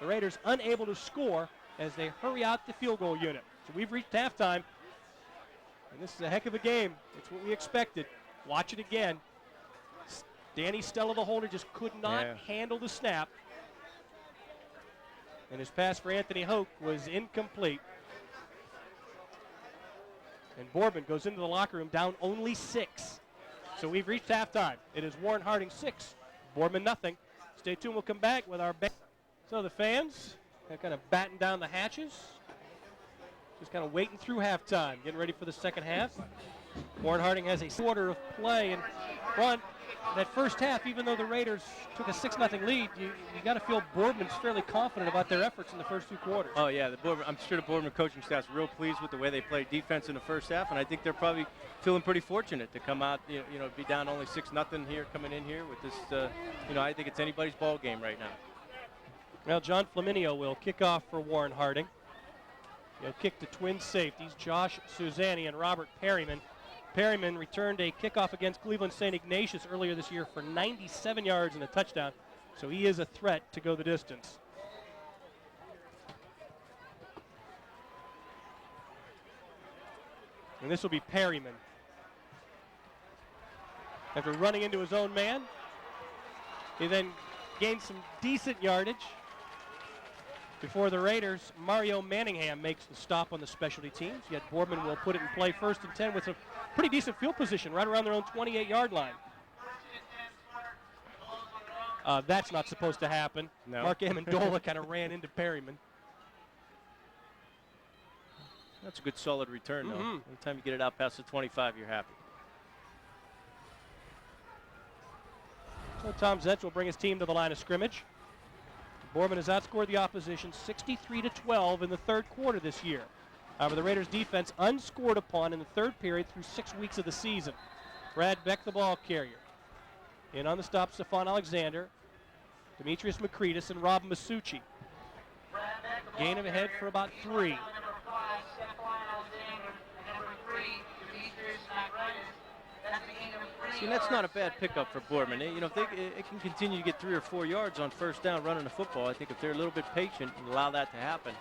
the Raiders unable to score as they hurry out the field goal unit. So we've reached halftime, and this is a heck of a game. It's what we expected. Watch it again. Danny Stella, the holder, just could not handle the snap. And his pass for Anthony Hoke was incomplete. And Boardman goes into the locker room down only 6. So we've reached halftime. It is Warren Harding 6, Boardman nothing. Stay tuned. We'll come back with our So the fans are kind of batting down the hatches. Just kind of waiting through halftime, getting ready for the second half. Warren Harding has a quarter of play. And Ron, that first half, even though the Raiders took a 6-0 lead, you got to feel Boardman's fairly confident about their efforts in the first 2 quarters. Oh, yeah. I'm sure the Boardman coaching staff's real pleased with the way they played defense in the first half, and I think they're probably feeling pretty fortunate to come out, be down only 6-0 here, coming in here with this, I think it's anybody's ball game right now. Now John Flaminio will kick off for Warren Harding. He'll kick to twin safeties, Josh Suzanne and Robert Perryman. Perryman returned a kickoff against Cleveland St. Ignatius earlier this year for 97 yards and a touchdown, so he is a threat to go the distance. And this will be Perryman. After running into his own man, he then gained some decent yardage before the Raiders. Mario Manningham makes the stop on the specialty teams, yet Boardman will put it in play 1st and 10 with a pretty decent field position right around their own 28-yard line. That's not supposed to happen. No. Mark Amendola kind of ran into Perryman. That's a good solid return, though. Anytime you get it out past the 25, you're happy. So Tom Zetz will bring his team to the line of scrimmage. Boardman has outscored the opposition 63-12 in the 3rd quarter this year. However, the Raiders' defense unscored upon in the 3rd period through 6 weeks of the season. Brad Beck, the ball carrier. In on the stop, Stephon Alexander, Demetrius McCreadis, and Rob Masucci. Gain of a head for about 3. See, that's not a bad pickup for Boardman. If it can continue to get 3 or 4 yards on 1st down running the football, I think if they're a little bit patient and allow that to happen,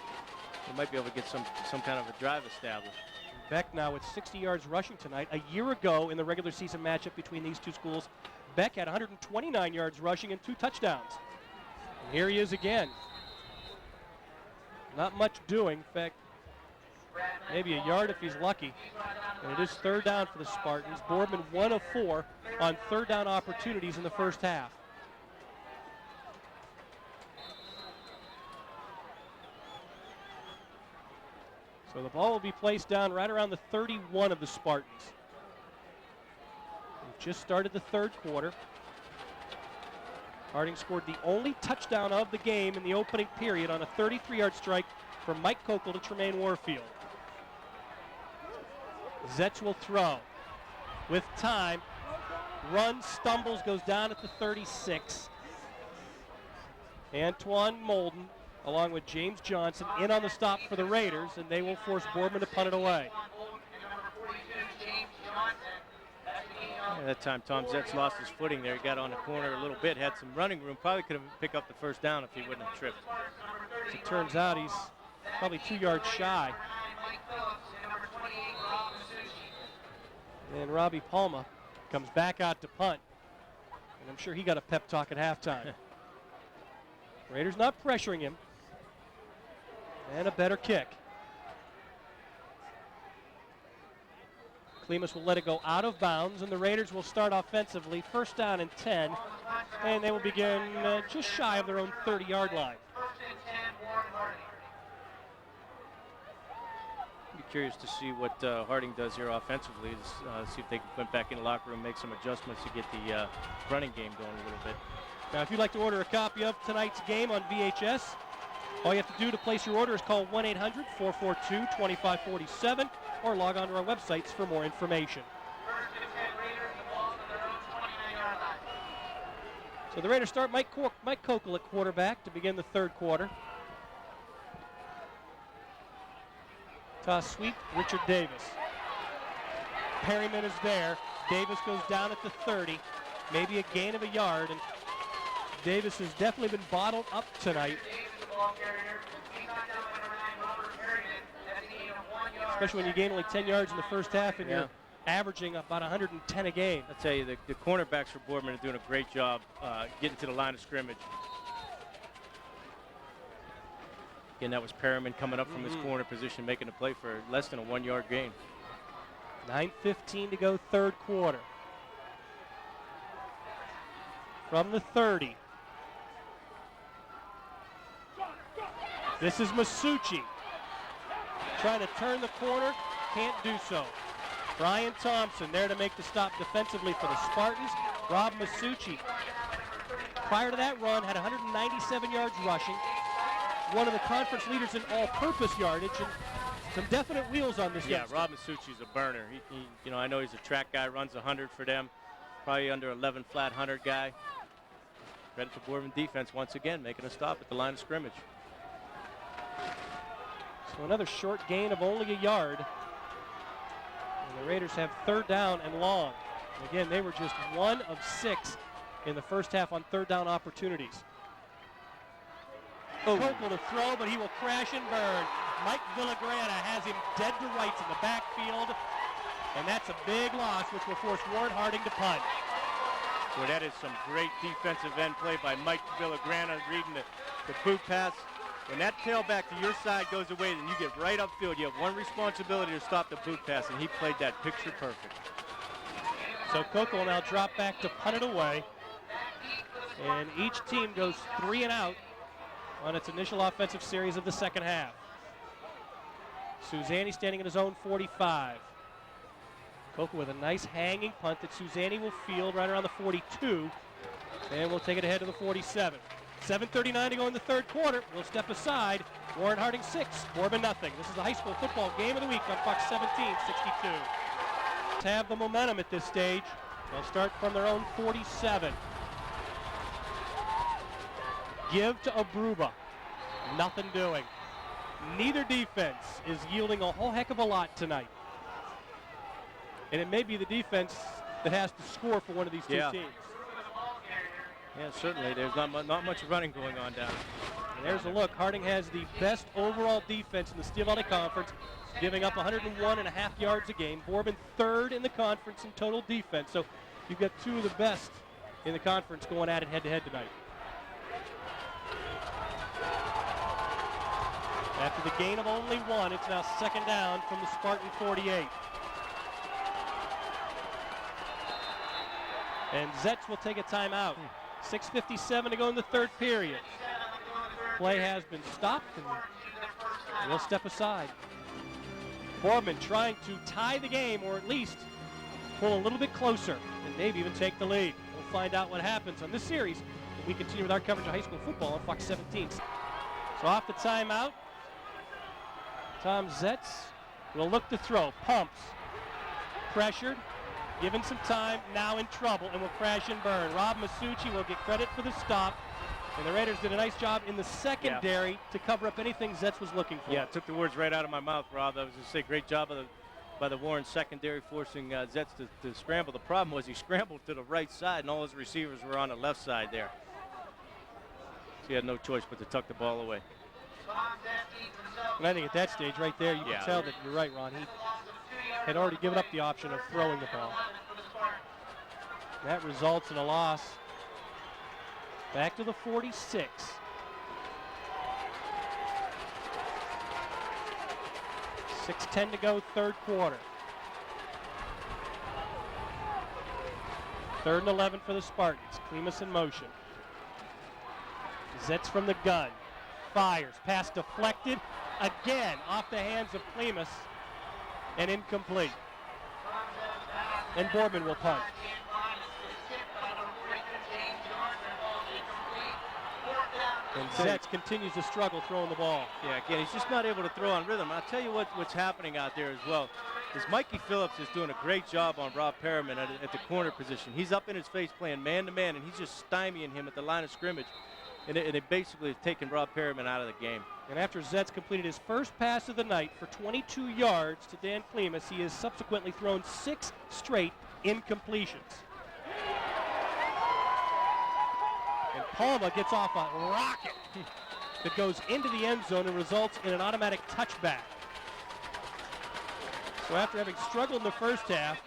they might be able to get some kind of a drive established. Beck now with 60 yards rushing tonight. A year ago in the regular season matchup between these two schools, Beck had 129 yards rushing and 2 touchdowns. And here he is again. Not much doing. In fact, maybe a yard if he's lucky. And it is 3rd down for the Spartans. Boardman 1 of 4 on 3rd down opportunities in the first half. So the ball will be placed down right around the 31 of the Spartans. just started the third quarter. Harding scored the only touchdown of the game in the opening period on a 33-yard strike from Mike Kokel to Tremaine Warfield. Zetz will throw. With time, runs, stumbles, goes down at the 36. Antoine Molden, along with James Johnson, in on the stop for the Raiders, and they will force Boardman to punt it away. At that time, Tom Zetz lost his footing there. He got on the corner a little bit, had some running room. Probably could have picked up the first down if he wouldn't have tripped. As it turns out, he's probably 2 yards shy. And Robbie Palma comes back out to punt. And I'm sure he got a pep talk at halftime. Raiders not pressuring him. And a better kick. Klimas will let it go out of bounds, and the Raiders will start offensively. First down and 10, and they will begin just shy of their own 30-yard line. Be curious to see what Harding does here offensively. See if they can put back in the locker room, make some adjustments to get the running game going a little bit. Now, if you'd like to order a copy of tonight's game on VHS, all you have to do to place your order is call 1-800-442-2547 or log on to our websites for more information. So the Raiders start Mike Kokel at quarterback to begin the third quarter. Toss sweep, Richard Davis. Perryman is there. Davis goes down at the 30. Maybe a gain of a yard, and Davis has definitely been bottled up tonight. Especially when you gain only 10 yards in the first half and you're averaging about 110 a game. I'll tell you, the cornerbacks for Boardman are doing a great job getting to the line of scrimmage. Again, that was Perryman coming up from his corner position, making a play for less than a 1-yard gain. 9:15 to go, third quarter. From the 30. This is Masucci. Trying to turn the corner, can't do so. Brian Thompson there to make the stop defensively for the Spartans. Rob Masucci, prior to that run, had 197 yards rushing. One of the conference leaders in all-purpose yardage, and some definite wheels on this. Yeah, Rob Masucci's a burner. He, I know he's a track guy, runs 100 for them, probably under 11 flat 100 guy. Credit to Boardman defense once again, making a stop at the line of scrimmage. So another short gain of only a yard. And the Raiders have third down and long. And again, they were just 1 of 6 in the first half on third down opportunities. Kokel to throw, but he will crash and burn. Mike Villagrana has him dead to rights in the backfield. And that's a big loss, which will force Warren Harding to punt. Well, that is some great defensive end play by Mike Villagrana, reading the boot pass. When that tailback to your side goes away, then you get right upfield. You have one responsibility to stop the boot pass, and he played that picture perfect. So Kokel will now drop back to punt it away. And each team goes 3 and out on its initial offensive series of the second half. Suzanne standing in his own 45. Kokel with a nice hanging punt that Suzanne will field right around the 42. And we'll take it ahead to the 47. 7:39 to go in the third quarter. We'll step aside. Warren Harding 6, Boardman nothing. This is the high school football game of the week on Fox 1762. To have the momentum at this stage, they'll start from their own 47. Give to Abruba. Nothing doing. Neither defense is yielding a whole heck of a lot tonight. And it may be the defense that has to score for one of these two teams. Yeah, certainly. There's not much running going on down. And there's a look. Harding has the best overall defense in the Steel Valley Conference, giving up 101.5 yards a game. Boardman third in the conference in total defense. So you've got two of the best in the conference going at it head-to-head tonight. After the gain of only 1, it's now second down from the Spartan 48. And Zetz will take a timeout. 6:57 to go in the third period. Play has been stopped, and we'll step aside. Boardman trying to tie the game, or at least pull a little bit closer. and maybe even take the lead. We'll find out what happens on this series when we continue with our coverage of high school football on Fox 17. So off the timeout, Tom Zetz will look to throw, pumps, pressured, given some time, now in trouble, and will crash and burn. Rob Masucci will get credit for the stop, and the Raiders did a nice job in the secondary to cover up anything Zetz was looking for. Yeah, it took the words right out of my mouth, Rob. I was going to say, great job by the Warren secondary, forcing Zetz to scramble. The problem was he scrambled to the right side, and all his receivers were on the left side there. So he had no choice but to tuck the ball away. And I think at that stage right there, you can tell that you're right, Ron. He had already given up the option of throwing the ball. That results in a loss. Back to the 46. .6:10 to go, third quarter. 3rd and 11 for the Spartans. Klimas in motion. Zetz from the gun. Fires. Pass deflected. Again off the hands of Klimas and incomplete. And Boardman will punt. And Zetz continues to struggle throwing the ball. Yeah, again, he's just not able to throw on rhythm. I'll tell you what's happening out there as well is Mikey Phillips is doing a great job on Rob Perriman at the corner position. He's up in his face playing man-to-man, and he's just stymieing him at the line of scrimmage. And it basically has taken Rob Perriman out of the game. And after Zetz completed his first pass of the night for 22 yards to Dan Klimas, he has subsequently thrown 6 straight incompletions. And Palma gets off a rocket that goes into the end zone and results in an automatic touchback. So after having struggled in the first half,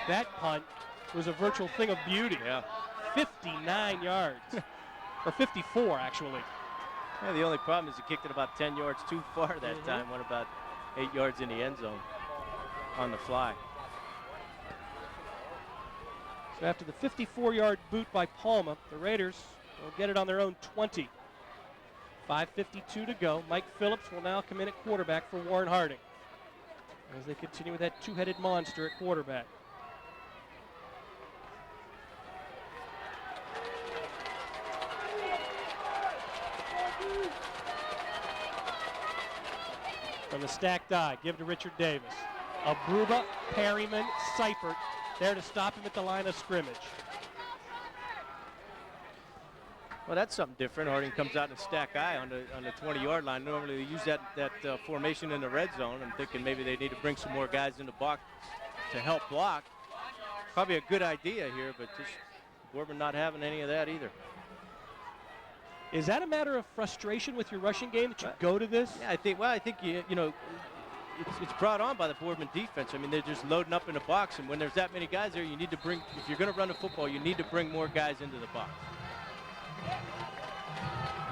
that punt was a virtual thing of beauty. Yeah. 59 yards. Or 54, actually. Yeah, the only problem is he kicked it about 10 yards too far that time. Went about 8 yards in the end zone on the fly. So after the 54-yard boot by Palma, the Raiders will get it on their own 20. 5:52 to go. Mike Phillips will now come in at quarterback for Warren Harding as they continue with that two-headed monster at quarterback. From the stacked die, give to Richard Davis. Abruba, Perryman, Seifert there to stop him at the line of scrimmage. Well, that's something different. Harding comes out in a stack eye on the 20-yard line. Normally they use that formation in the red zone. I'm thinking maybe they need to bring some more guys in the box to help block. Probably a good idea here, but just Boardman not having any of that either. Is that a matter of frustration with your rushing game that you go to this? Yeah, I think you know, it's brought on by the Boardman defense. I mean, they're just loading up in the box, and when there's that many guys there, you need to bring, if you're going to run the football, you need to bring more guys into the box.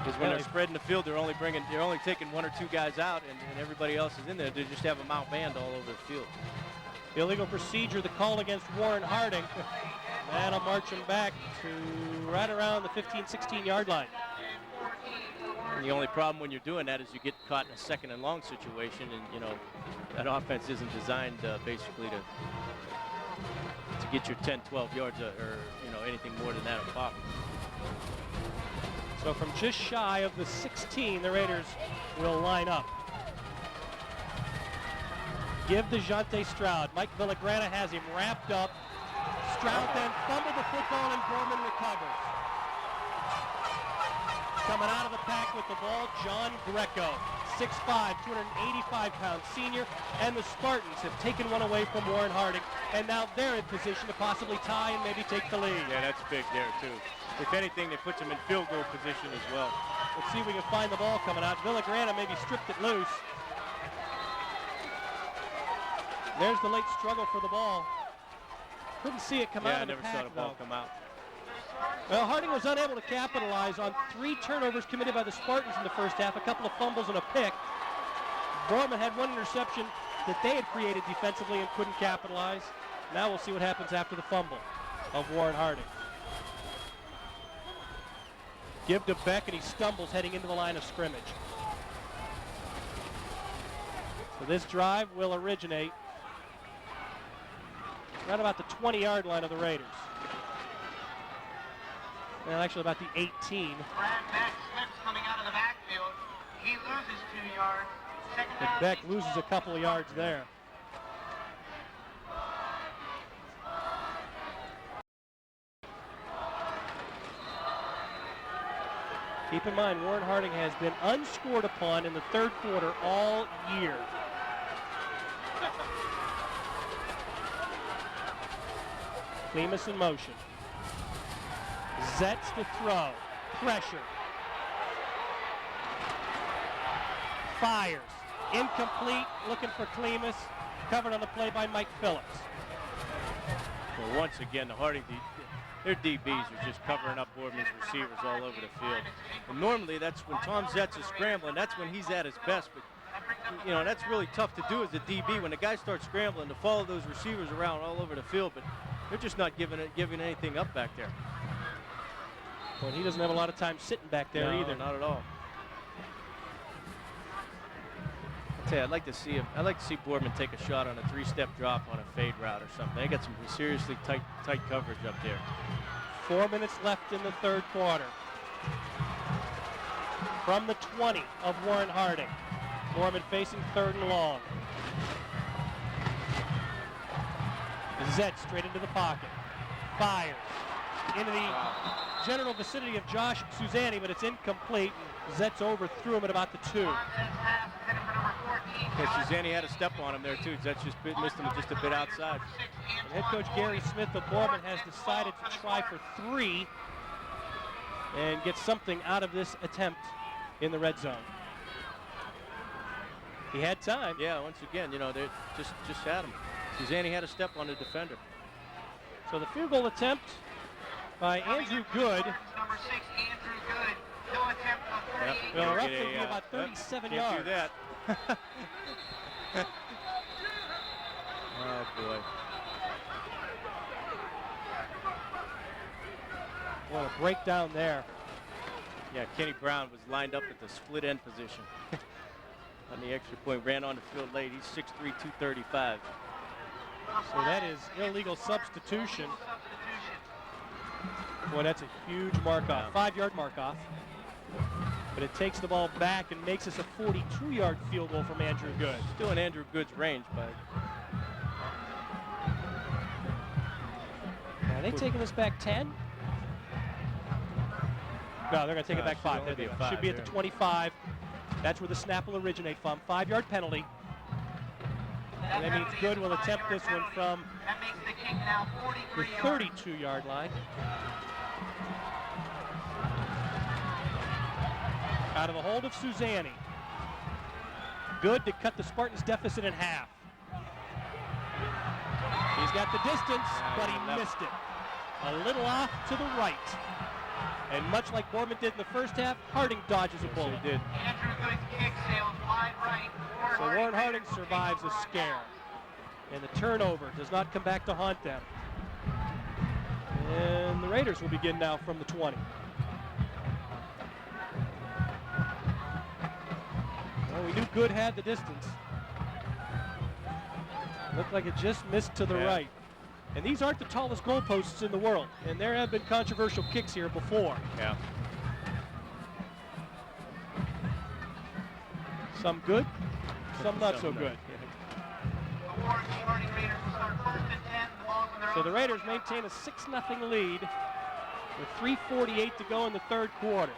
Because when they're spreading the field, they're only taking 1 or 2 guys out, and everybody else is in there. They just have them outmanned all over the field. Illegal procedure, the call against Warren Harding. That'll march him back to right around the 15, 16-yard line. And the only problem when you're doing that is you get caught in a 2nd and long situation, and you know that offense isn't designed basically to get your 10, 12 yards or you know anything more than that a pop. So from just shy of the 16, the Raiders will line up. Give DeJounte Stroud. Mike Villagrana has him wrapped up. Stroud then fumbled the football and Boardman recovers. Coming out of the pack with the ball, John Greco, 6'5", 285-pound senior, and the Spartans have taken one away from Warren Harding, and now they're in position to possibly tie and maybe take the lead. Yeah, that's big there, too. If anything, it puts them in field goal position as well. Let's see if we can find the ball coming out. Villagrana maybe stripped it loose. There's the late struggle for the ball. Couldn't see it come out of the pack, Yeah, I never saw the ball come out. Well, Harding was unable to capitalize on 3 turnovers committed by the Spartans in the first half, a couple of fumbles and a pick. Boardman had 1 interception that they had created defensively and couldn't capitalize. Now we'll see what happens after the fumble of Warren Harding. Give to Beck, and he stumbles heading into the line of scrimmage. So this drive will originate right about the 20-yard line of the Raiders. Well, actually about the 18. Brad Beck slips coming out of the backfield. He loses 2 yards. Second But down, Beck 6 loses a couple of yards there. Keep in mind, Warren Harding has been unscored upon in the third quarter all year. Klimas in motion. Zetts to throw. Pressure. Fires. Incomplete. Looking for Klimas. Covered on the play by Mike Phillips. Well, once again, the Harding, their DBs are just covering up Boardman's receivers all over the field. And normally, that's when Tom Zetts is scrambling. That's when he's at his best. But you know, that's really tough to do as a DB when the guy starts scrambling to follow those receivers around all over the field. But they're just not giving anything up back there. Well, he doesn't have a lot of time sitting back there either. Not at all. I'll tell you, I'd like to see Boardman take a shot on a 3-step drop on a fade route or something. They got some seriously tight coverage up there. 4 minutes left in the third quarter. From the 20 of Warren Harding. Boardman facing 3rd and long. Zed straight into the pocket. Fires. Into the general vicinity of Josh Suzanne, but it's incomplete. Zetts overthrew him at about the 2. Yeah, Suzanne had a step on him there too. Zetts just missed him just a bit outside. And head coach Gary Smith of Boardman has decided to try for 3 and get something out of this attempt in the red zone. He had time. Yeah, once again, you know, they just had him. Suzanne had a step on the defender. So the field goal attempt by Andrew Good. Number 6, Andrew Good. He'll attempt a 38. Well, roughly be about 37 yards. Can't do that. Oh boy. What a breakdown there. Yeah, Kenny Brown was lined up at the split end position on the extra point. Ran on the field late. He's 6'3", 235. So that is illegal substitution. Boy, that's a huge mark-off. 5-yard mark-off. But it takes the ball back and makes us a 42-yard field goal from Andrew Good. Still in Andrew Good's range, but are they taking this back 10? No, they're going to take it back 5. Should be at the 25. That's where the snap will originate from. 5-yard penalty. And that means Good will attempt this one from the 32-yard line. Out of the hold of Suzanne. Good to cut the Spartans' deficit in half. He's got the distance, but he missed it. A little off to the right. And much like Boardman did in the first half, Harding dodges a bullet. he did. Andrew Good's kick sails wide right. So Warren Harding survives a scare. And the turnover does not come back to haunt them. And the Raiders will begin now from the 20. Well, we knew Good had the distance. Looked like it just missed to the right. And these aren't the tallest goalposts in the world. And there have been controversial kicks here before. Yeah. Some good, some not so good. So the Raiders maintain a 6-0 lead with 3:48 to go in the third quarter.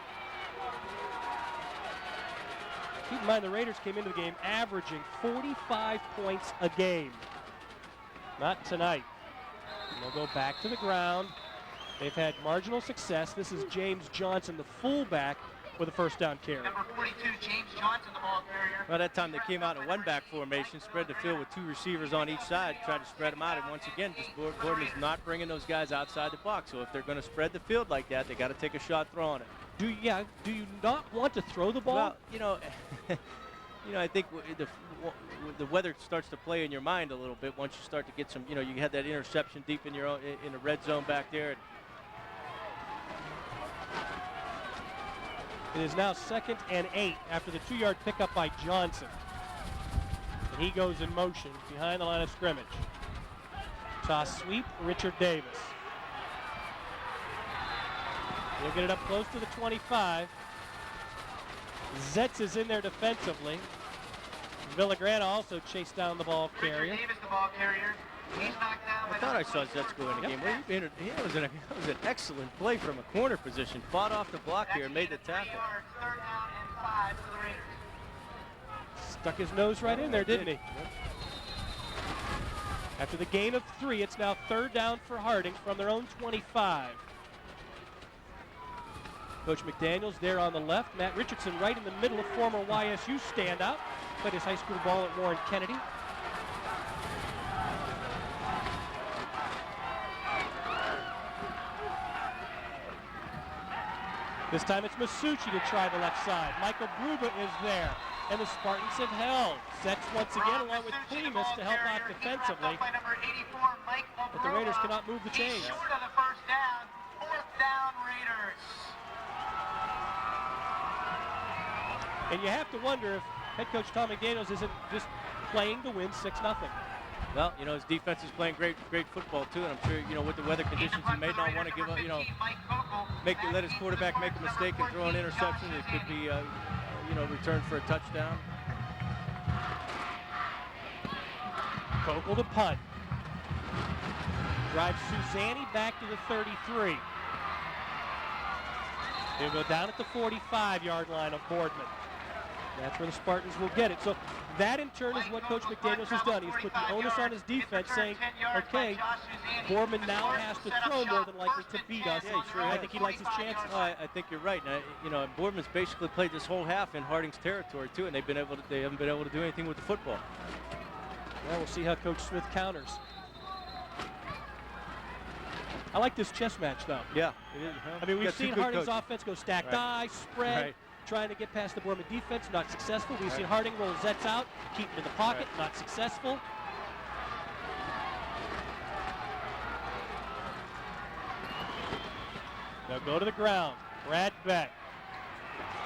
Keep in mind the Raiders came into the game averaging 45 points a game. Not tonight. And they'll go back to the ground. They've had marginal success. This is James Johnson, the fullback, with a first down carry. Number 42, James Johnson, the ball carrier. Well, that time they came out in one-back formation, spread the field with 2 receivers on each side, tried to spread them out. And once again, just Boardman's not bringing those guys outside the box. So if they're going to spread the field like that, they got to take a shot throwing it. Do you not want to throw the ball? Well, you know, I think the weather starts to play in your mind a little bit once you start to get some. You know, you had that interception deep in in the red zone back there. It is now 2nd and 8 after the 2-yard pickup by Johnson. And he goes in motion behind the line of scrimmage. Toss sweep, Richard Davis. He'll get it up close to the 25. Zetz is in there defensively. Villagrana also chased down the ball carrier. Richard Davis, the ball carrier. He's knocked down I thought I saw Zetz go in the game. Well, that was an excellent play from a corner position. Fought off the block here and made the tackle. 3 yards, 3rd down and 5 for the Raiders. Stuck his nose right in there, didn't he? After the gain of 3, it's now 3rd down for Harding from their own 25. Coach McDaniels there on the left. Matt Richardson right in the middle, of former YSU standout. Played his high school ball at Warren Kennedy. This time it's Masucci to try the left side. Michael Bruba is there, and the Spartans have held. Zetz once again along with Primus to help out defensively. But the Raiders cannot move the chains. He's short of the 1st down. 4th down Raiders. And you have to wonder if head coach Tom McDaniels isn't just playing to win 6-0. Well, you know, his defense is playing great football too, and I'm sure, you know, with the weather conditions, he may not want to give up, you know, let his quarterback make a mistake and throw an interception. It could be, you know, returned for a touchdown. Kokel to punt. Drives Susani back to the 33. He'll go down at the 45-yard line of Boardman. That's where the Spartans will get it. So that in turn is what Coach McDaniels has done. He's put the onus on his defense, saying, okay, Boardman now has to throw more than likely to beat us. Yeah, sure I think he likes his chances. Well, I think you're right. Now, you know, Boardman's basically played this whole half in Harding's territory too, and they haven't been able to do anything with the football. Well, we'll see how Coach Smith counters. I like this chess match, though. Yeah. I mean, we've seen Harding's offense go stacked eye, spread, Right. trying to get past the Boardman defense, not successful. We've seen Harding roll Zetz out, keep him in the pocket, not successful. They'll go to the ground. Brad Beck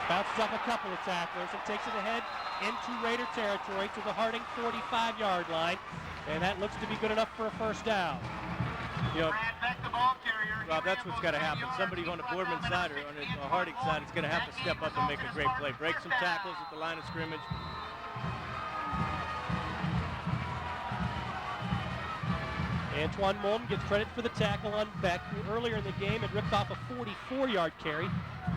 bounces up a couple of tacklers and takes it ahead into Raider territory to the Harding 45-yard line, and that looks to be good enough for a 1st down. You know, Brad Beck, the ball carrier. Rob, that's what's got to happen. Somebody on the Boardman side or on the Harding side is going to have to step up and make a great play. Break some tackles at the line of scrimmage. Antoine Moulton gets credit for the tackle on Beck, who earlier in the game had ripped off a 44-yard carry.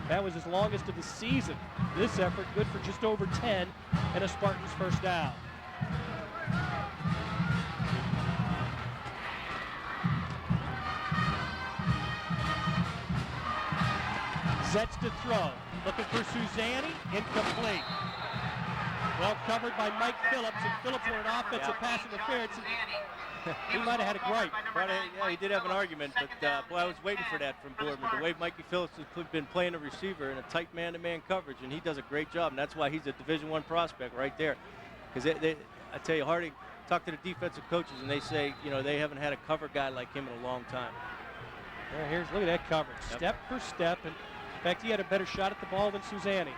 That was his longest of the season. This effort good for just over 10 and a Spartans 1st down. Zetz to throw. Looking for Susani. Incomplete. Well covered by Mike Phillips, and Phillips on an offensive pass interference. He might have had a gripe. Yeah, he did have an argument, but boy, I was waiting for that from Boardman. The way Mikey Phillips has been playing a receiver in a tight man-to-man coverage, and he does a great job, and that's why he's a Division I prospect right there. Because I tell you, Harding, talk to the defensive coaches, and they say, you know, they haven't had a cover guy like him in a long time. Well, look at that coverage, step for step, and in fact, he had a better shot at the ball than Susani.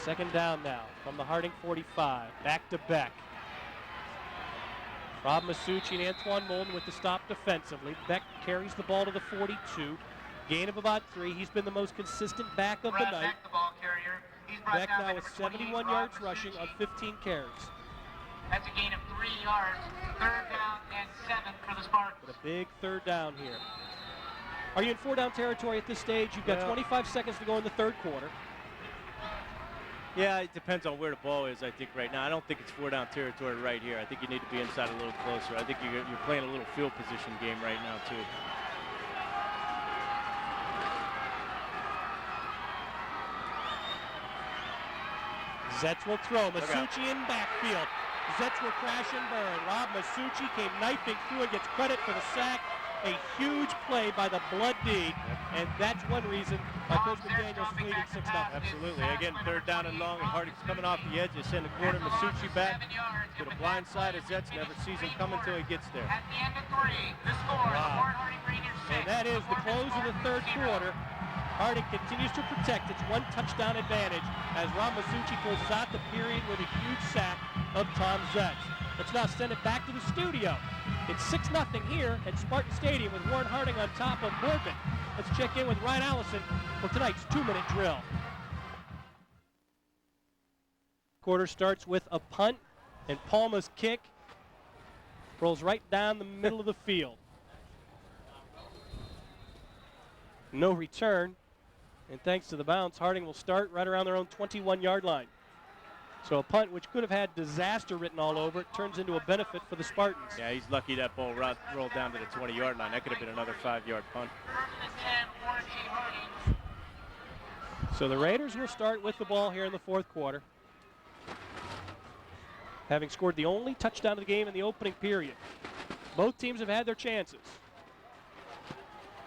2nd down now from the Harding 45. Back to Beck. Rob Masucci and Antoine Moulton with the stop defensively. Beck carries the ball to the 42. Gain of about 3. He's been the most consistent back of the night. Beck, the ball carrier. He's brought Beck down now by with number 71 28, yards Rob rushing on Masucci. 15 carries. That's a gain of 3 yards. 3rd down and 7 for the Spartans. But a big 3rd down here. Are you in 4-down territory at this stage? You've got 25 seconds to go in the 3rd quarter. Yeah, it depends on where the ball is, I think, right now. I don't think it's 4-down territory right here. I think you need to be inside a little closer. I think you're playing a little field position game right now, too. Zetz will throw. Masucci in backfield. Zetz will crash and burn. Rob Masucci came knifing through and gets credit for the sack. A huge play by the blood deed, and that's one reason why Coach McDaniels is leading 6-0. Absolutely. Again, 3rd down and long, and Harding's coming off the edge. They send the corner, Masucci back to the blind side of Zetz. Never sees him coming until he gets there. At the end of 3, the score, the Warren Harding Raiders 6. And that is the close of the 3rd quarter. Harding continues to protect its 1 touchdown advantage as Rob Masucci closes out the period with a huge sack of Tom Zetz. Let's now send it back to the studio. It's 6-0 here at Spartan Stadium with Warren Harding on top of Boardman. Let's check in with Ryan Allison for tonight's 2-minute drill. Quarter starts with a punt, and Palma's kick rolls right down the middle of the field. No return, and thanks to the bounce, Harding will start right around their own 21-yard line. So a punt which could have had disaster written all over it turns into a benefit for the Spartans. Yeah, he's lucky that ball rolled down to the 20-yard line. That could have been another 5-yard punt. So the Raiders will start with the ball here in the fourth quarter, having scored the only touchdown of the game in the opening period. Both teams have had their chances,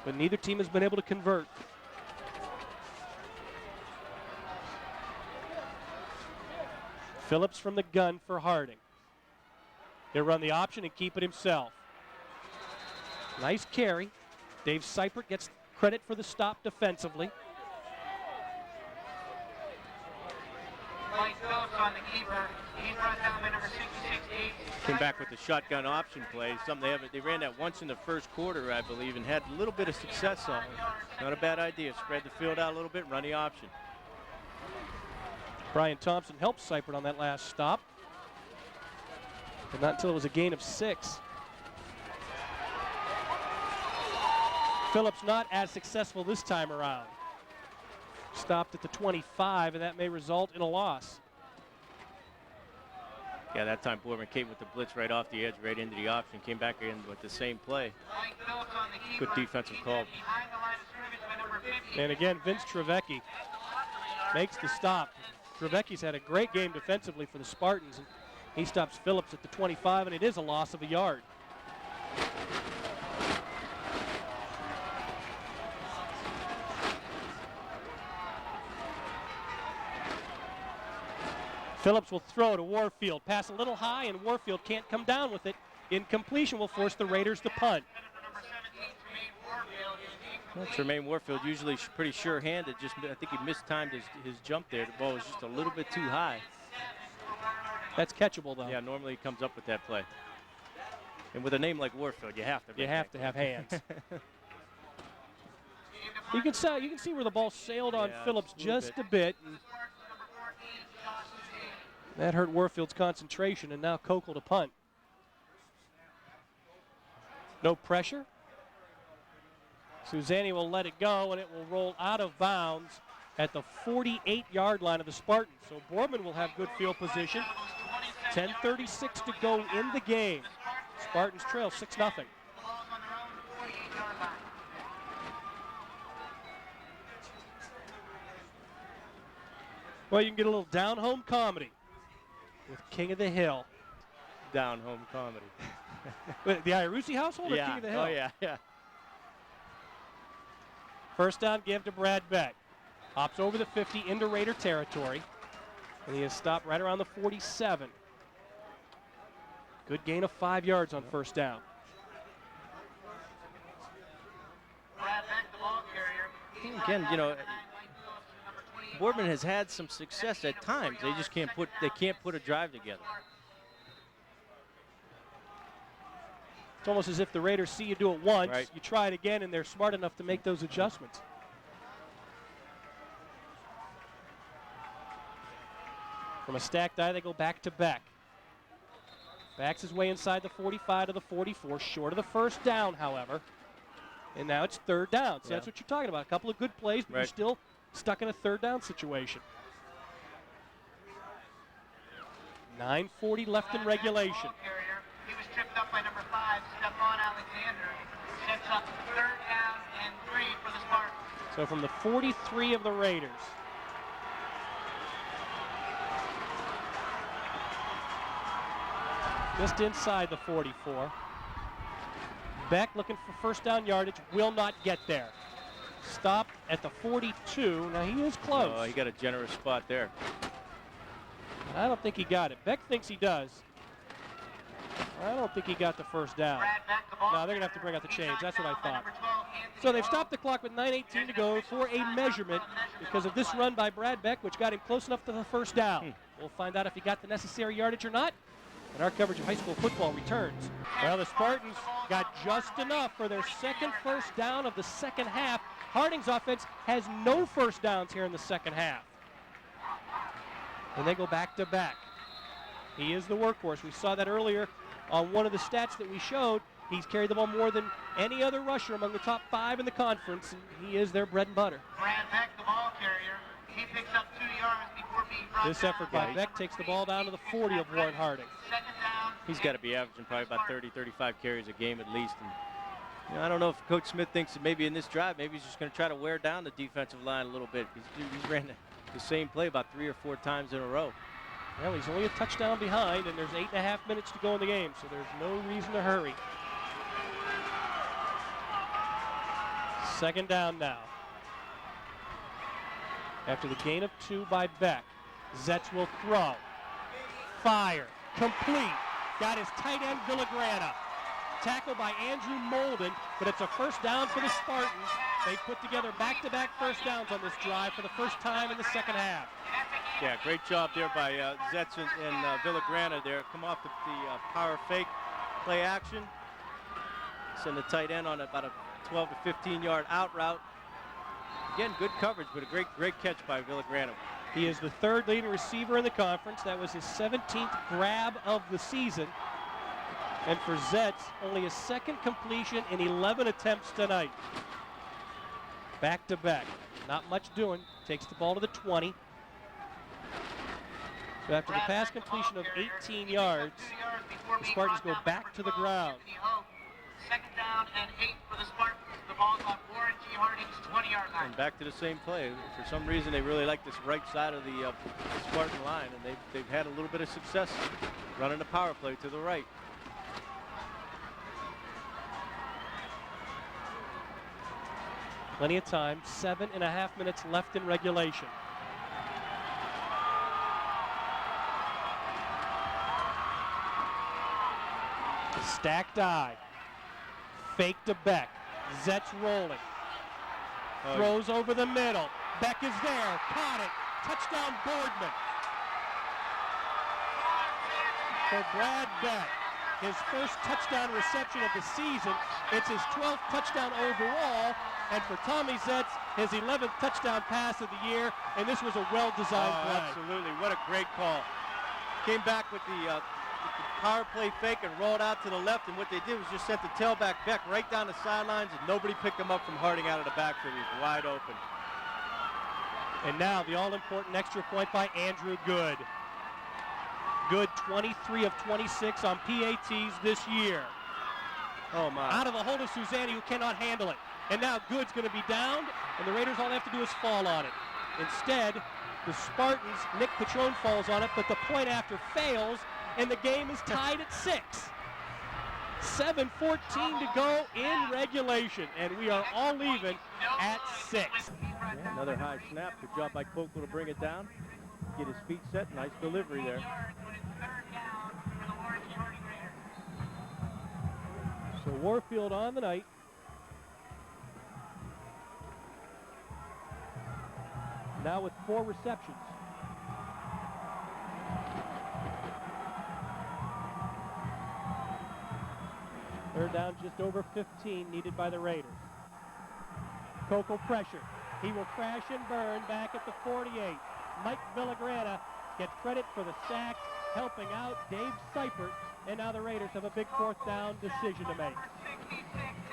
but neither team has been able to convert. Phillips from the gun for Harding. He'll run the option and keep it himself. Nice carry. Dave Seipert gets credit for the stop defensively. Mike Phillips on the keeper. He's brought down by number 66. Came back with the shotgun option play, something they ran that once in the first quarter, I believe, and had a little bit of success on it. Not a bad idea. Spread the field out a little bit, run the option. Brian Thompson helped Seipert on that last stop, but not until it was a gain of 6. Phillips not as successful this time around. Stopped at the 25, and that may result in a loss. Yeah, that time Boardman came with the blitz right off the edge, right into the option, came back in with the same play. Good defensive call. And again, Vince Trevecchi makes the stop. Trevecchi's had a great game defensively for the Spartans, and he stops Phillips at the 25, and it is a loss of a yard. Phillips will throw to Warfield. Pass a little high, and Warfield can't come down with it. Incompletion will force the Raiders to punt. Well, Tremaine Warfield usually pretty sure-handed. I think he mistimed his jump there. The ball was just a little bit too high. That's catchable, though. Yeah, normally he comes up with that play. And with a name like Warfield, you have to. You have to have hands. You can see where the ball sailed on Phillips just a bit. That hurt Warfield's concentration, and now Kokel to punt. No pressure. Suzanne will let it go, and it will roll out of bounds at the 48-yard line of the Spartans. So Boardman will have good field position. 10:36 to go in the game. Spartans trail 6-0. Well, you can get a little down-home comedy with King of the Hill. Down-home comedy. The Iarussi household or King of the Hill? Oh, yeah. First down give to Brad Beck. Hops over the 50 into Raider territory. And he is stopped right around the 47. Good gain of 5 yards on first down. Again, Boardman has had some success at times. They just can't put a drive together. It's almost as if the Raiders see you do it once, right. You try it again, and they're smart enough to make those adjustments. From a stacked eye, they go back to Beck. Backs his way inside the 45 to the 44, short of the first down, however. And now it's third down. So that's what you're talking about. A couple of good plays, but you're still stuck in a third down situation. 9:40 left in regulation. He was tripped up by number 5, Stephon Alexander. Sets up third down and 3 for the Spartans. So from the 43 of the Raiders. Just inside the 44. Beck looking for first down yardage, will not get there. Stop at the 42. Now he is close. Oh, he got a generous spot there. I don't think he got it. Beck thinks he does. I don't think he got the first down. No, they're going to have to bring out the chains. That's what I thought. So they've stopped the clock with 9:18 to go for a measurement because of this run by Brad Beck, which got him close enough to the first down. We'll find out if he got the necessary yardage or not. And our coverage of high school football returns. Well, the Spartans got just enough for their second first down of the second half. Harding's offense has no first downs here in the second half. And they go back to back. He is the workhorse. We saw that earlier on one of the stats that we showed. He's carried the ball more than any other rusher among the top 5 in the conference, and he is their bread and butter. Brad Beck, the ball carrier. He picks up 2 yards before being brought This effort by Beck takes the ball down to the 40 of Warren Harding. Second down. He's got to be averaging probably about 30, 35 carries a game at least. And, you know, I don't know if Coach Smith thinks that maybe in this drive, maybe he's just going to try to wear down the defensive line a little bit. He's ran the same play about 3 or 4 times in a row. Well, he's only a touchdown behind, and there's 8.5 minutes to go in the game, so there's no reason to hurry. Second down now. After the gain of 2 by Beck, Zetz will throw. Fire. Complete. Got his tight end, Villagrana. Tackled by Andrew Molden, but it's a first down for the Spartans. They put together back-to-back first downs on this drive for the first time in the second half. Yeah, great job there by Zetz and Villagrana there. Come off the power fake play action. Send the tight end on about a 12 to 15-yard out route. Again, good coverage, but a great catch by Villagrana. He is the 3rd leading receiver in the conference. That was his 17th grab of the season. And for Zetz, only his 2nd completion in 11 attempts tonight. Back to back. Not much doing. Takes the ball to the 20. So after the pass completion of 18 yards, the Spartans go back to the ground. Second down and 8 for the Spartans. The ball's on Warren G. Harding's 20-yard line. And back to the same play. For some reason, they really like this right side of the Spartan line, and they've had a little bit of success running the power play to the right. Plenty of time. 7.5 minutes left in regulation. Stacked eye. Fake to Beck. Zetz rolling. Throws over the middle. Beck is there. Caught it. Touchdown Boardman. For Brad Beck, his first touchdown reception of the season. It's his 12th touchdown overall. And for Tommy Zetz, his 11th touchdown pass of the year. And this was a well-designed play. Absolutely. What a great call. Came back with the power play fake and rolled out to the left, and what they did was just set the tailback Beck right down the sidelines, and nobody picked him up from Harding out of the backfield. He was wide open. And now the all-important extra point by Andrew Good. Good 23 of 26 on PATs this year. Oh, my. Out of the hold of Suzanne, who cannot handle it. And now Good's going to be downed, and the Raiders all they have to do is fall on it. Instead, the Spartans, Nick Patron falls on it, but the point after fails, and the game is tied at 6. 7:14 to go in regulation, and we are all even at 6. Yeah, another high snap. Good job by Coco to bring it down. Get his feet set. Nice delivery there. So Warfield on the night. Now with 4 receptions. Third down, just over 15 needed by the Raiders. Coco pressure. He will crash and burn back at the 48. Mike Villagrana gets credit for the sack, helping out Dave Seipert, and now the Raiders have a big 4th down decision to make.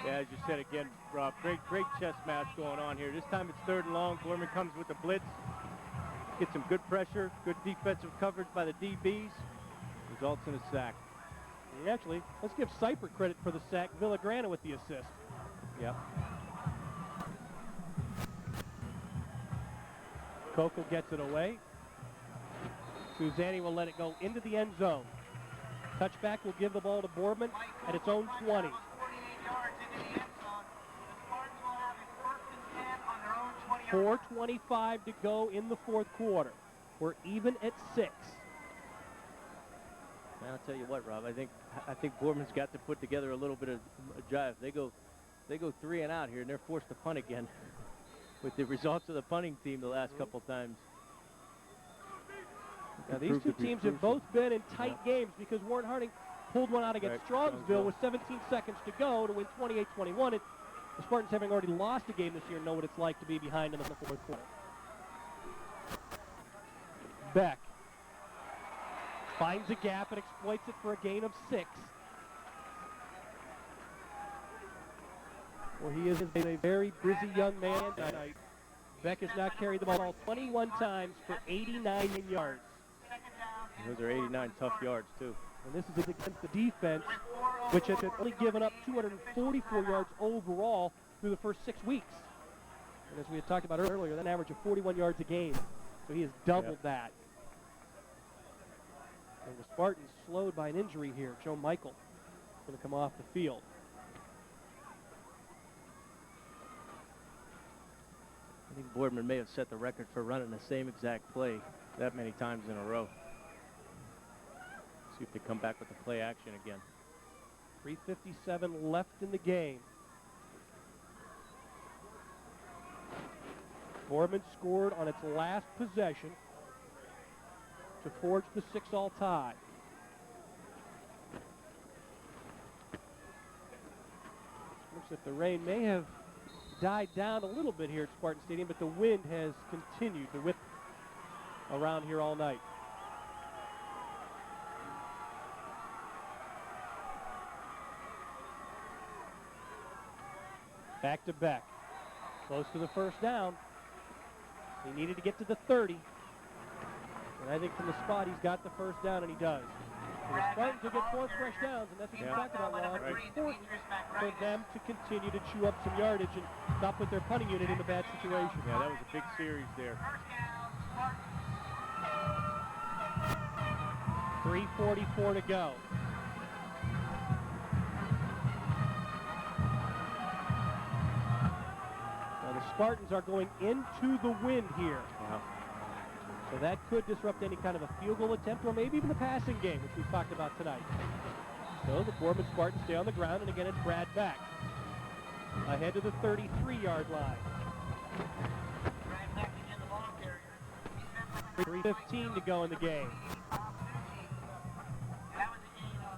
Yeah, as you said again, Rob, great chess match going on here. This time it's 3rd and long. Boardman comes with the blitz. Gets some good pressure, good defensive coverage by the DBs. Results in a sack. Actually, let's give Seipert credit for the sack. Villagrana with the assist. Yep. Coco gets it away. Suzanne will let it go into the end zone. Touchback will give the ball to Boardman at its own 20. 4:25 to go in the 4th quarter. We're even at 6. I'll tell you what, Rob. I think Boardman's got to put together a little bit of a drive. They go They go 3 and out here, and they're forced to punt again with the results of the punting team the last couple times. Now, these two teams have both been in tight games because Warren Harding pulled one out against Strongsville with 17 seconds to go to win 28-21. And the Spartans, having already lost a game this year, know what it's like to be behind in the fourth quarter. Beck finds a gap and exploits it for a gain of 6. Well, he is a very busy young man tonight. Beck has now carried the ball 21 times for 89 yards. Those are 89 tough yards, too. And this is against the defense, which has only given up 244 yards overall through the first 6 weeks. And as we had talked about earlier, that average of 41 yards a game. So he has doubled that. And the Spartans slowed by an injury here. Joe Michael going to come off the field. I think Boardman may have set the record for running the same exact play that many times in a row. See if they come back with the play action again. 3:57 left in the game. Boardman scored on its last possession to forge the 6-all tie. Looks like the rain may have died down a little bit here at Spartan Stadium, but the wind has continued to whip around here all night. Back to Beck. Close to the first down. He needed to get to the 30. And I think from the spot he's got the first down, and he does. And the Spartans will get 4 fresh downs, and that's what we talked about, Ron. It's important for them to continue to chew up some yardage and not put their punting unit in a bad situation. Yeah, that was a big series there. 3:44 to go. Now the Spartans are going into the wind here. Wow. So that could disrupt any kind of a field goal attempt or maybe even the passing game, which we've talked about tonight. So the Boardman Spartans stay on the ground, and again it's Brad Beck. Ahead to the 33-yard line. 3:15 to go in the game. That was a gain of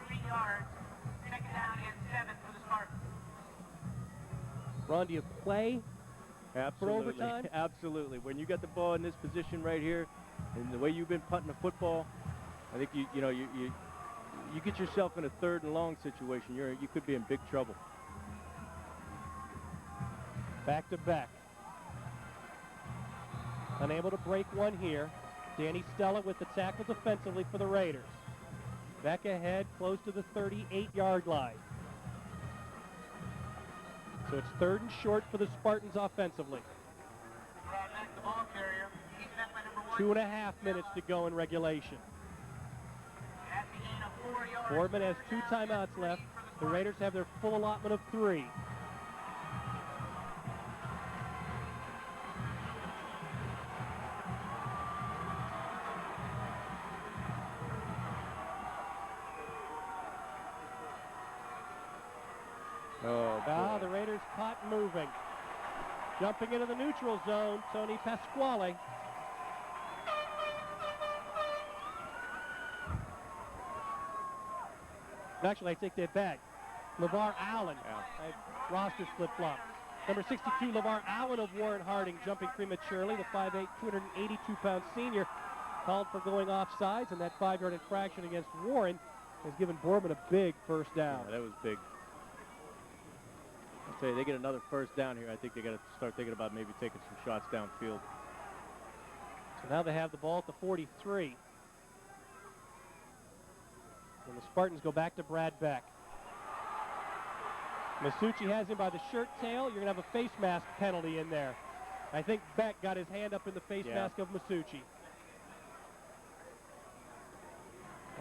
3 yards. Second down and 7 for the Spartans. Ron, do you play Absolutely. for overtime? Absolutely. When you got the ball in this position right here, and the way you've been punting the football, I think you get yourself in a 3rd and long situation. You could be in big trouble. Back to Beck. Unable to break one here. Danny Stella with the tackle defensively for the Raiders. Beck ahead, close to the 38-yard line. So it's 3rd and short for the Spartans offensively. The ball carrier. He's met by number 1. 2.5 minutes to go in regulation. That's a gain of 4 yards. Boardman has 2 timeouts left. The Raiders have their full allotment of 3. The Raiders caught moving. Jumping into the neutral zone, Tony Pasquale. Actually, I take that back. LeVar Allen. Roster flip-flop. Number 62, LeVar Allen of Warren Harding, jumping prematurely. The 5'8", 282-pound senior called for going offsides, and that 5-yard infraction against Warren has given Boardman a big first down. Yeah, that was big. I'll tell you, they get another first down here. I think they got to start thinking about maybe taking some shots downfield. So now they have the ball at the 43. And the Spartans go back to Brad Beck. Masucci has him by the shirt tail. You're going to have a face mask penalty in there. I think Beck got his hand up in the face mask of Masucci.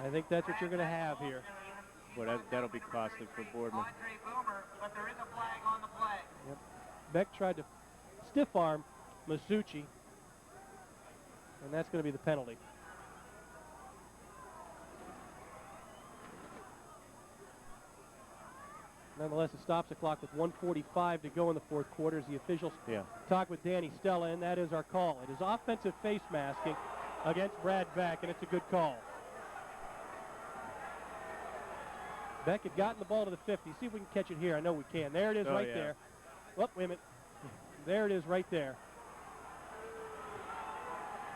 I think that's what you're going to have here. Boy, that'll be costly for Boardman. But there is a flag on the play. Yep. Beck tried to stiff arm Masucci, and that's going to be the penalty. Nonetheless, it stops the clock with 1:45 to go in the fourth quarter as the officials Yeah. talk with Danny Stella, and that is our call. It is offensive face masking against Brad Beck, and it's a good call. Beck had gotten the ball to the 50. See if we can catch it here. I know we can. There it is right there. Oh, wait a minute. There it is right there.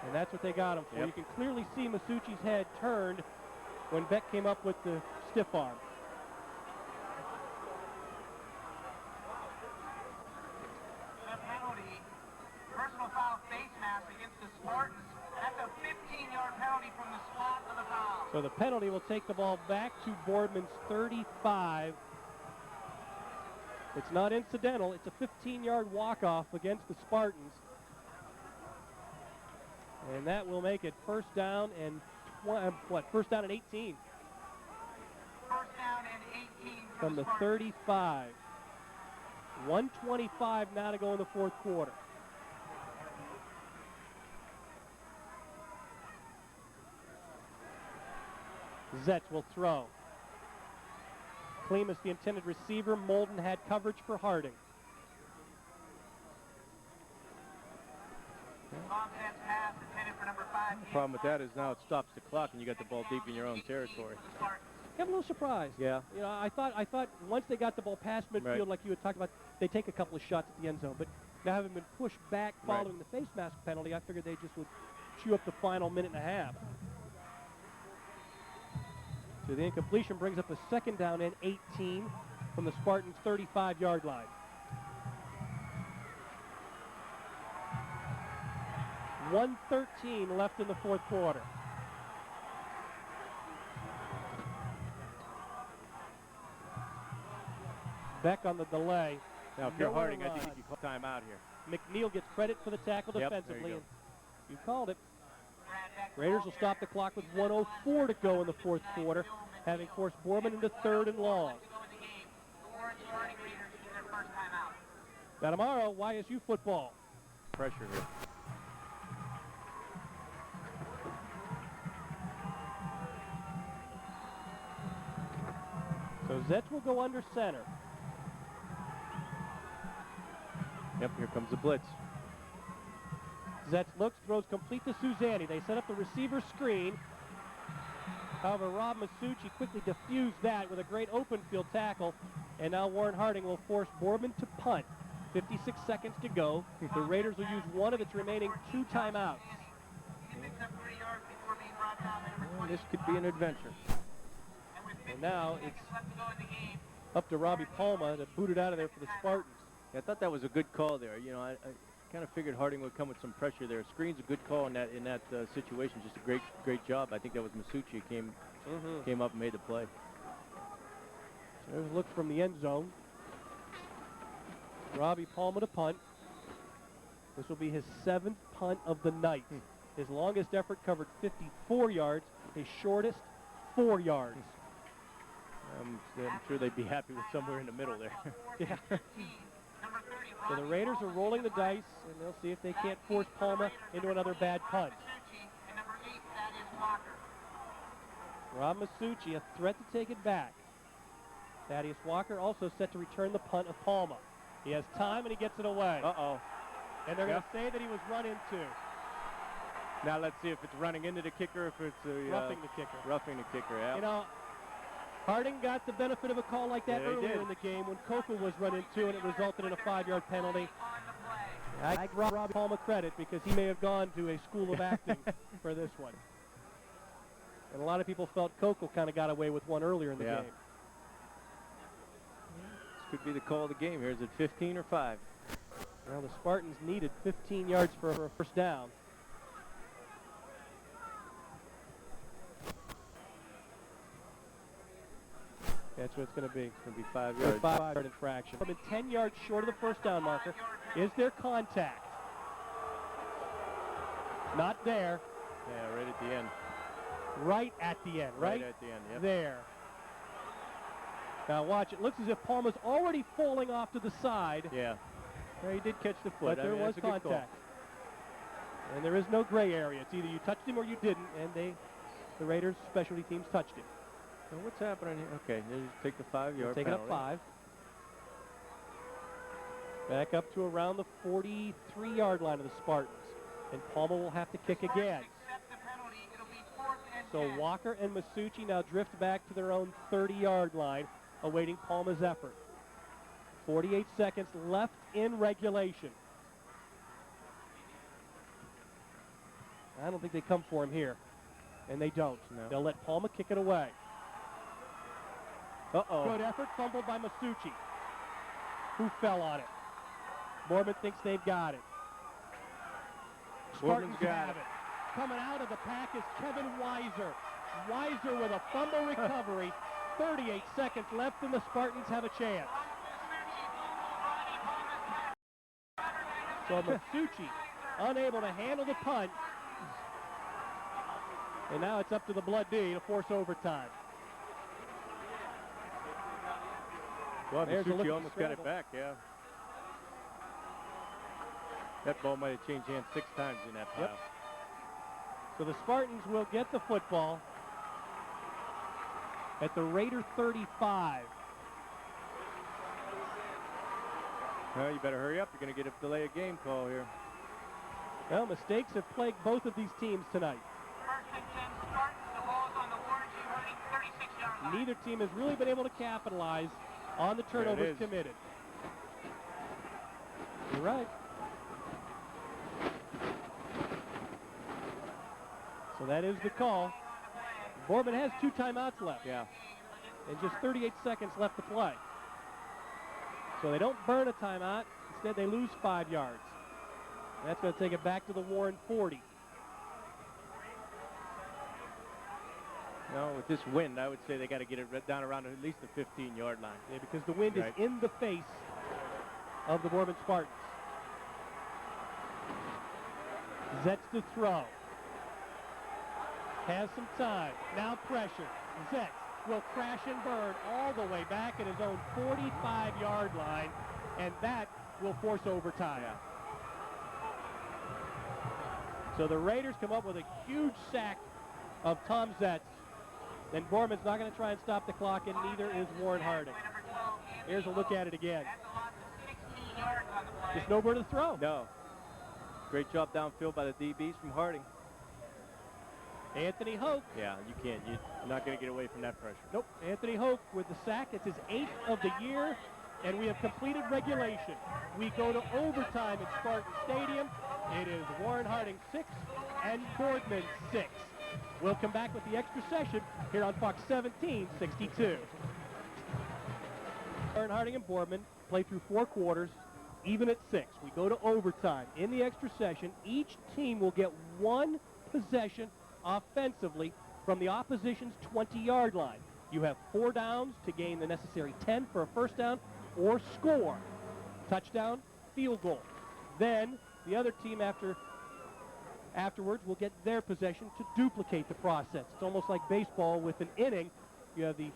And that's what they got him for. Yep. You can clearly see Masucci's head turned when Beck came up with the stiff arm. The penalty, personal foul face mask against the Spartans. That's a 15-yard penalty from the spot of the foul. So the penalty will take the ball back to Boardman's 35. It's not incidental. It's a 15-yard walk-off against the Spartans. And that will make it first down and first down and 18 First down and 18 from the Spartans. 35. 1:25 now to go in the fourth quarter. Zetz will throw. Klimas, the intended receiver. Molden had coverage for Harding. Long sense pass intended for number 5. The problem with that is now it stops the clock and you got the ball deep in your own territory. I'm a little surprised. Yeah. You know, I thought once they got the ball past midfield, Right. like you had talked about, they take a couple of shots at the end zone. But now having been pushed back following the face mask penalty, I figured they just would chew up the final minute and a half. So the incompletion brings up a second down and 18 from the Spartans' 35-yard line. .113 left in the fourth quarter. Beck on the delay. Now, if you're Nowhere Harding, to I think run. you call time out here. McNeil gets credit for the tackle Yep, there you defensively. go. And you called it. Raiders will stop the clock with 1:04 to go in the fourth quarter, having forced Boardman into third and long. Now tomorrow, YSU football. Pressure here. So Zetz will go under center. Yep, here comes the blitz. Zetz looks, throws complete to Suzanne. They set up the receiver screen. However, Rob Masucci quickly diffused that with a great open field tackle. And now Warren Harding will force Boardman to punt. 56 seconds to go. The Raiders will use one of its remaining 2 timeouts. Well, this could be an adventure. And now it's up to Robbie Palma to boot it out of there for the Spartans. Yeah, I thought that was a good call there. You know, I kind of figured Harding would come with some pressure there. Screen's a good call in that situation. Just a great job. I think that was Masucci came up and made the play. So there's a look from the end zone. Robbie Palma to punt. This will be his 7th punt of the night. His longest effort covered 54 yards. His shortest 4 yards. I'm sure they'd be happy with somewhere in the middle there. Yeah. So the Raiders are rolling the dice, and they'll see if they can't force Palma into another bad punt. Rob Masucci, a threat to take it back. Thaddeus Walker also set to return the punt of Palma. He has time, and he gets it away. Uh-oh. And they're going to say that he was run into. Now let's see if it's running into the kicker, if it's Roughing the kicker. Roughing the kicker, yeah. You know, Harding got the benefit of a call like that Yeah, he earlier did. in the game when Coco was run into, and it resulted in a 5-yard penalty. I give Robbie Palma credit because he may have gone to a school of acting for this one. And a lot of people felt Coco kind of got away with one earlier in the Yeah. game. This could be the call of the game here. Is it 15 or 5? Well, the Spartans needed 15 yards for a first down. That's what it's going to be. It's going to be 5 A yards. 5-yard infraction. From 10 yards short of the first down marker. Is there contact? Not there. Yeah, right at the end. Right at the end, right? Right at the end, yep. There. Now watch, it looks as if Palma's already falling off to the side. Yeah. Well, he did catch the foot. But there was that's a good call. contact. And there is no gray area. It's either you touched him or you didn't, and the Raiders specialty teams touched him. So what's happening here? Okay, they just take the 5-yard Take it penalty. up 5. Back up to around the 43-yard line of the Spartans. And Palma will have to kick again. Accept the penalty. It'll be 4th and So 10. Walker and Masucci now drift back to their own 30-yard line, awaiting Palma's effort. 48 seconds left in regulation. I don't think they come for him here. And they don't. No. They'll let Palma kick it away. Uh-oh. Good effort, fumbled by Masucci, who fell on it. Boardman thinks they've got it. Boardman's Spartans got have it. Coming out of the pack is Kevin Weiser. Weiser with a fumble recovery. 38 seconds left, and the Spartans have a chance. So Masucci unable to handle the punt. And now it's up to the Blood D to force overtime. Well, There's a look at Masucci the almost got it scramble. back, yeah. That ball might have changed hands 6 times in that pile. Yep. So the Spartans will get the football at the Raider 35. Well, you better hurry up. You're going to get a delay of game call here. Well, mistakes have plagued both of these teams tonight. 1st and 10 Spartans. The ball's on the Warren G. Harding 36-yard line. Neither team has really been able to capitalize on the turnovers is. committed. You're right. So that is the call. Boardman has 2 timeouts left. Yeah. And just 38 seconds left to play. So they don't burn a timeout. Instead, they lose 5 yards. That's going to take it back to the Warren 40. No, with this wind, I would say they got to get it down around at least the 15-yard line. Yeah, because the wind Right. is in the face of the Boardman Spartans. Zetz to throw. Has some time. Now pressure. Zetz will crash and burn all the way back at his own 45-yard line, and that will force overtime. Yeah. So the Raiders come up with a huge sack of Tom Zetz. Then Boardman's not going to try and stop the clock, and neither is Warren Harding. Here's a look at it again. That's a loss of 16 yards on the play. Just nowhere to throw. No. Great job downfield by the DBs from Harding. Anthony Hoke. Yeah, you can't. You're not going to get away from that pressure. Nope. Anthony Hoke with the sack. It's his 8th of the year, and we have completed regulation. We go to overtime at Spartan Stadium. It is Warren Harding 6 and Boardman 6. We'll come back with the extra session here on Fox 1762. Warren Harding and Boardman play through 4 quarters, even at 6. We go to overtime. In the extra session, each team will get 1 possession offensively from the opposition's 20-yard line. You have 4 downs to gain the necessary 10 for a first down or score. Touchdown, field goal. Then the other team afterwards will get their possession to duplicate the process. It's almost like baseball with an inning. You have the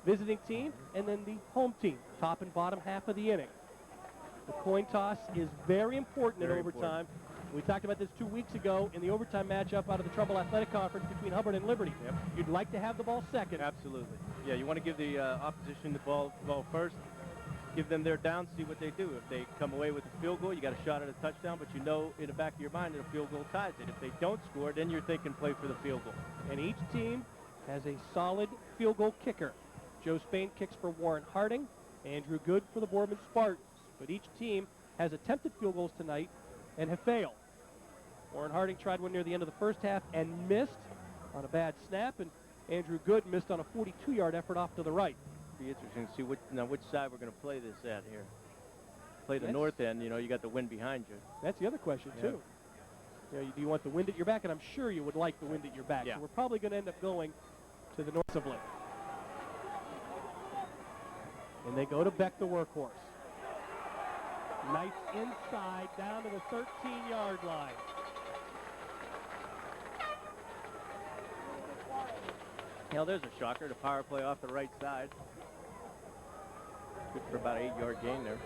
visiting team and then the home team, top and bottom half of the inning. The coin toss is very important Very in overtime. We talked about this 2 weeks ago in the overtime matchup out of the Trumbull Athletic Conference between Hubbard and Liberty. Yep. You'd like to have the ball second. Absolutely. Yeah, you want to give the opposition the ball first, give them their down, see what they do. If they come away with a field goal, you got a shot at a touchdown, but you know in the back of your mind that a field goal ties it. If they don't score, then you're thinking play for the field goal. And each team has a solid field goal kicker. Joe Spain kicks for Warren Harding, Andrew Good for the Boardman Spartans. But each team has attempted field goals tonight and have failed. Warren Harding tried one near the end of the first half and missed on a bad snap, and Andrew Good missed on a 42-yard effort off to the right. Be interesting to see which side we're going to play this at here. Play the That's- north end, you got the wind behind you. That's the other question, Yeah. too. Do you want the wind at your back? And I'm sure you would like the wind at your back. Yeah. So we're probably going to end up going to the north of Lake. And they go to Beck, the workhorse. Nice inside down to the 13-yard line. Now there's a shocker, the power play off the right side. Good for about an 8-yard gain there.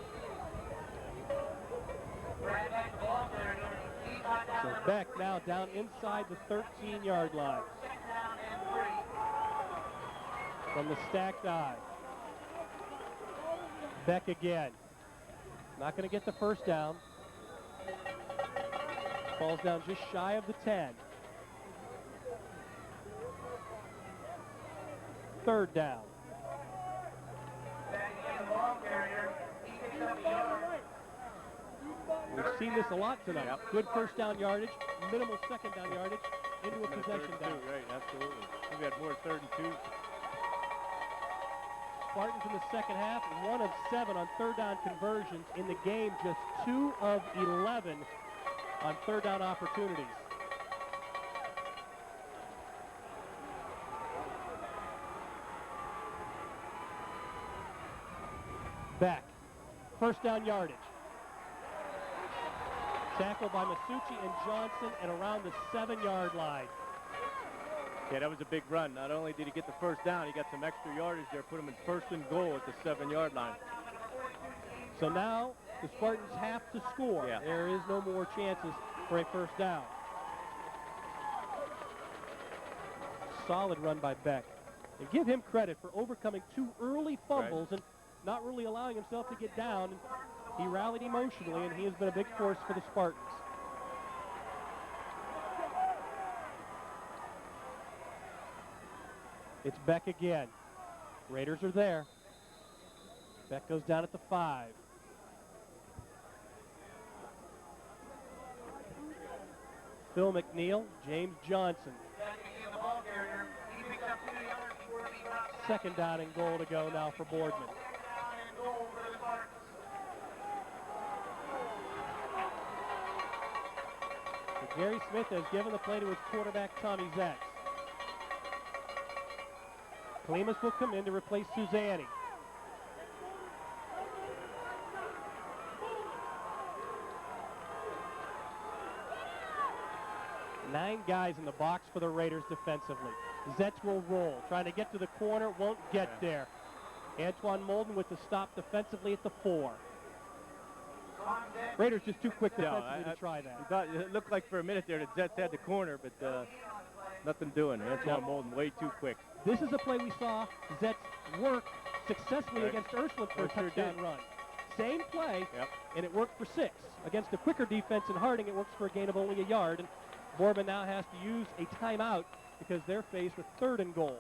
So Beck now down inside the 13-yard line. From the stacked eye. Beck again. Not going to get the first down. Falls down just shy of the 10. Third down. We've seen this a lot tonight. Yep. Good first down yardage, minimal second down yardage, into a possession down. Right, absolutely. We've got more third and 2. Spartans in the second half, 1 of 7 on third down conversions. In the game, just 2 of 11 on third down opportunities. Back. First down yardage. Tackled by Masucci and Johnson and around the 7-yard line. Yeah, that was a big run. Not only did he get the first down, he got some extra yardage there, put him in first and goal at the 7-yard line. So now the Spartans have to score. Yeah. There is no more chances for a first down. Solid run by Beck. And give him credit for overcoming 2 early fumbles and not really allowing himself to get down. And he rallied emotionally, and he has been a big force for the Spartans. It's Beck again. Raiders are there. Beck goes down at the 5. Phil McNeil, James Johnson. Second down and goal to go now for Boardman. So Gary Smith has given the play to his quarterback, Tommy Zetz. Klimas will come in to replace Suzanne. 9 guys in the box for the Raiders defensively. Zetz will roll, trying to get to the corner, won't get there. Antoine Molden with the stop defensively at the 4. Raiders just too quick defensively to try that. It looked like for a minute there that Zetz had the corner, but nothing doing. Antoine Molden way too quick. This is a play we saw Zetz work successfully against Ursuline for a touchdown run. Same play, and it worked for 6. Against a quicker defense in Harding, it works for a gain of only a yard. And Boardman now has to use a timeout because they're faced with 3rd and goal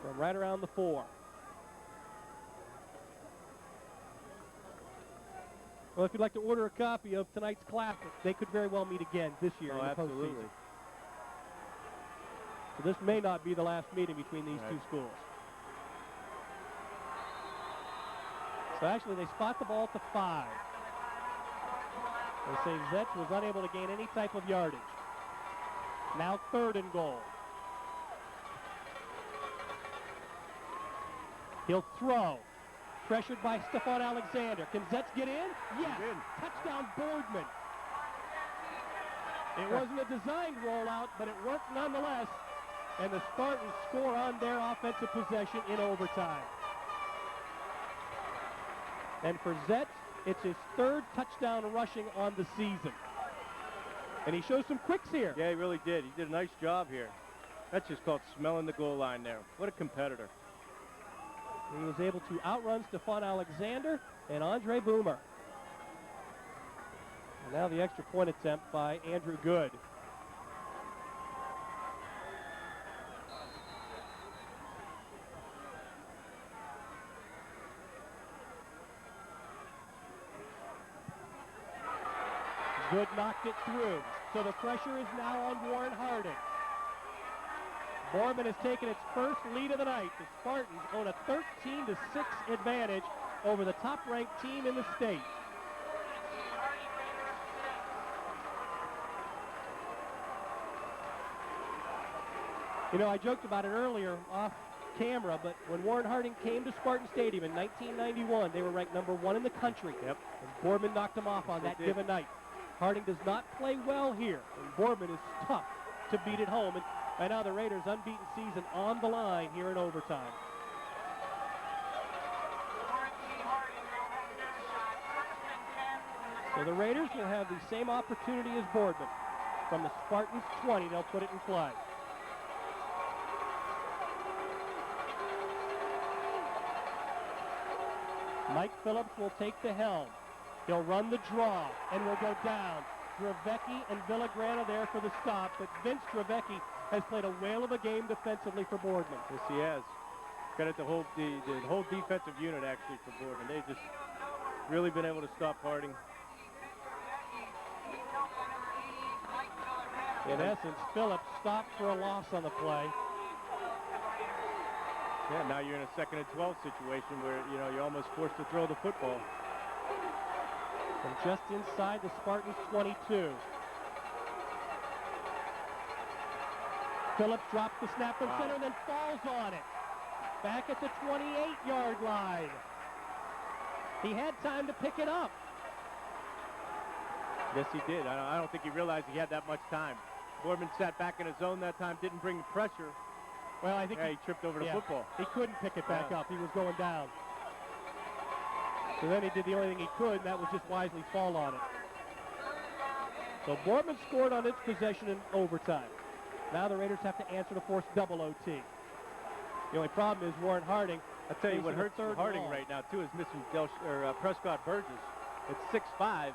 from right around the 4. Well, if you'd like to order a copy of tonight's classic, they could very well meet again this year in the absolutely. postseason. So this may not be the last meeting between these two schools. So actually, they spot the ball at the 5. They say Zetz was unable to gain any type of yardage. Now 3rd and goal. He'll throw. Pressured by Stephon Alexander. Can Zetz get in? Yes. Touchdown Boardman. It wasn't a designed rollout, but it worked nonetheless. And the Spartans score on their offensive possession in overtime. And for Zetz, it's his 3rd touchdown rushing on the season. And he shows some quicks here. Yeah, he really did. He did a nice job here. That's just called smelling the goal line there. What a competitor. He was able to outrun Stephon Alexander and Andre Boomer. And now the extra point attempt by Andrew Good. Good knocked it through. So the pressure is now on Warren Harding. Boardman has taken its first lead of the night. The Spartans own a 13-6 advantage over the top-ranked team in the state. You know, I joked about it earlier off camera, but when Warren Harding came to Spartan Stadium in 1991, they were ranked number 1 in the country. And Boardman knocked them off on that given night. Harding does not play well here, and Boardman is tough to beat at home. And right now the Raiders' unbeaten season on the line here in overtime. So the Raiders will have the same opportunity as Boardman. From the Spartans' 20, they'll put it in play. Mike Phillips will take the helm. He'll run the draw and will go down. Dravecki and Villagrana there for the stop, but Vince Dravecki has played a whale of a game defensively for Boardman. Yes, he has. Credit the whole defensive unit actually for Boardman. They've just really been able to stop Harding. In essence, Phillips stopped for a loss on the play. Yeah, now you're in a 2nd and 12 situation where, you know, you're almost forced to throw the football. From just inside the Spartans' 22. Phillips drops the snap from center and then falls on it. Back at the 28-yard line. He had time to pick it up. Yes, he did. I don't think he realized he had that much time. Boardman sat back in his zone that time, didn't bring the pressure. Well, I think he tripped over the football. He couldn't pick it back up. He was going down. So then he did the only thing he could, and that was just wisely fall on it. So Boardman scored on its possession in overtime. Now the Raiders have to answer to force double OT. The only problem is Warren Harding. I'll tell you what hurts Harding right now, too, is missing Prescott Burgess. At 6'5",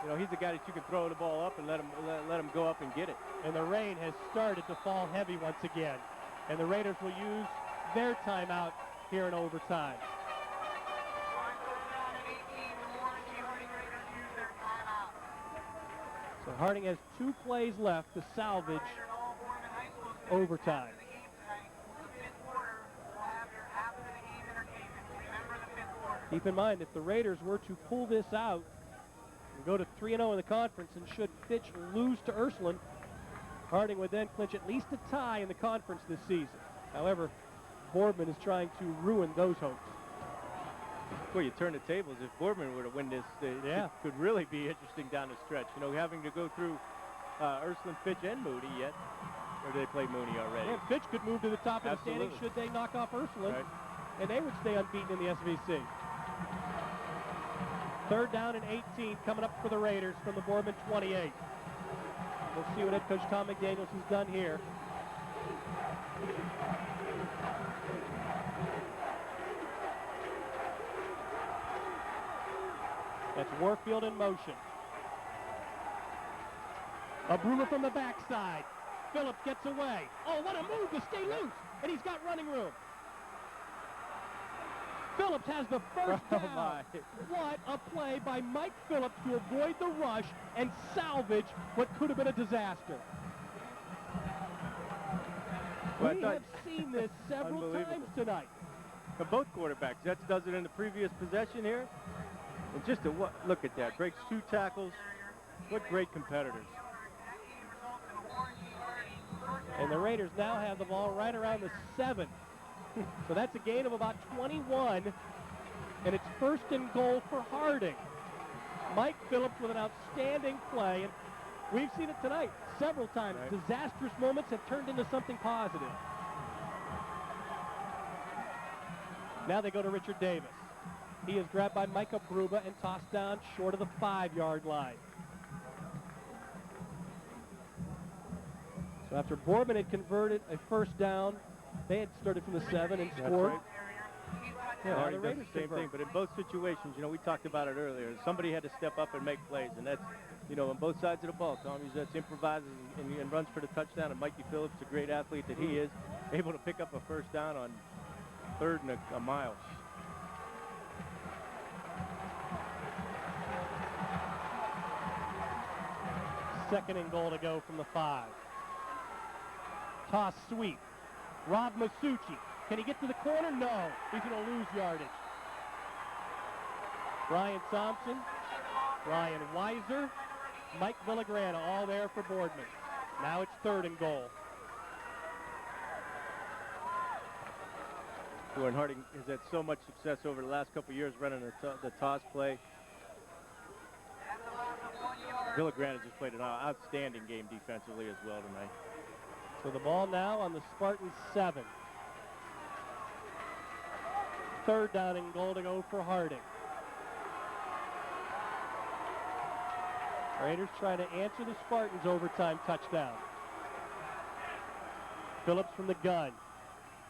you know, he's a guy that you can throw the ball up and let him go up and get it. And the rain has started to fall heavy once again. And the Raiders will use their timeout here in overtime. So Harding has 2 plays left to salvage overtime. Keep in mind, if the Raiders were to pull this out and go to 3-0 in the conference, and should Fitch lose to Ursuline, Harding would then clinch at least a tie in the conference this season. However, Boardman is trying to ruin those hopes. Well, you turn the tables. If Boardman were to win this, it could really be interesting down the stretch. You know, having to go through Ursuline, Fitch, and Moody yet. Or did they play Mooney already? Yeah, Fitch could move to the top of the standings should they knock off Ursuline, and they would stay unbeaten in the SVC. 3rd down and 18 coming up for the Raiders from the Boardman 28. We'll see what head coach Tom McDaniels has done here. That's Warfield in motion. A Brewer from the backside. Phillips gets away. Oh, what a move to stay loose. And he's got running room. Phillips has the first down. What a play by Mike Phillips to avoid the rush and salvage what could have been a disaster. We have seen this several times tonight. For both quarterbacks. Jets does it in the previous possession here. And just look at that. Breaks 2 tackles. What great competitors. And the Raiders now have the ball right around the 7. So that's a gain of about 21. And it's 1st and goal for Harding. Mike Phillips with an outstanding play. And we've seen it tonight several times. Disastrous moments have turned into something positive. Now they go to Richard Davis. He is grabbed by Micah Bruba and tossed down short of the 5-yard line. So after Boardman had converted a 1st down, they had started from the 7 and scored. Yeah, Harding does the same thing, but in both situations, you know, we talked about it earlier. Somebody had to step up and make plays, and that's, you know, on both sides of the ball. Tommy Zetz improvises and runs for the touchdown, and Mikey Phillips, a great athlete that he is, able to pick up a 1st down on 3rd and a mile. Second and goal to go from the 5. Toss sweep. Rob Masucci. Can he get to the corner? No. He's going to lose yardage. Brian Thompson, Ryan Weiser, Mike Villagrana, all there for Boardman. Now it's 3rd and goal. Warren Harding has had so much success over the last couple of years running the toss play. Villagrana just played an outstanding game defensively as well tonight. So the ball now on the Spartans 7. 3rd down and goal to go for Harding. Raiders trying to answer the Spartans' overtime touchdown. Phillips from the gun.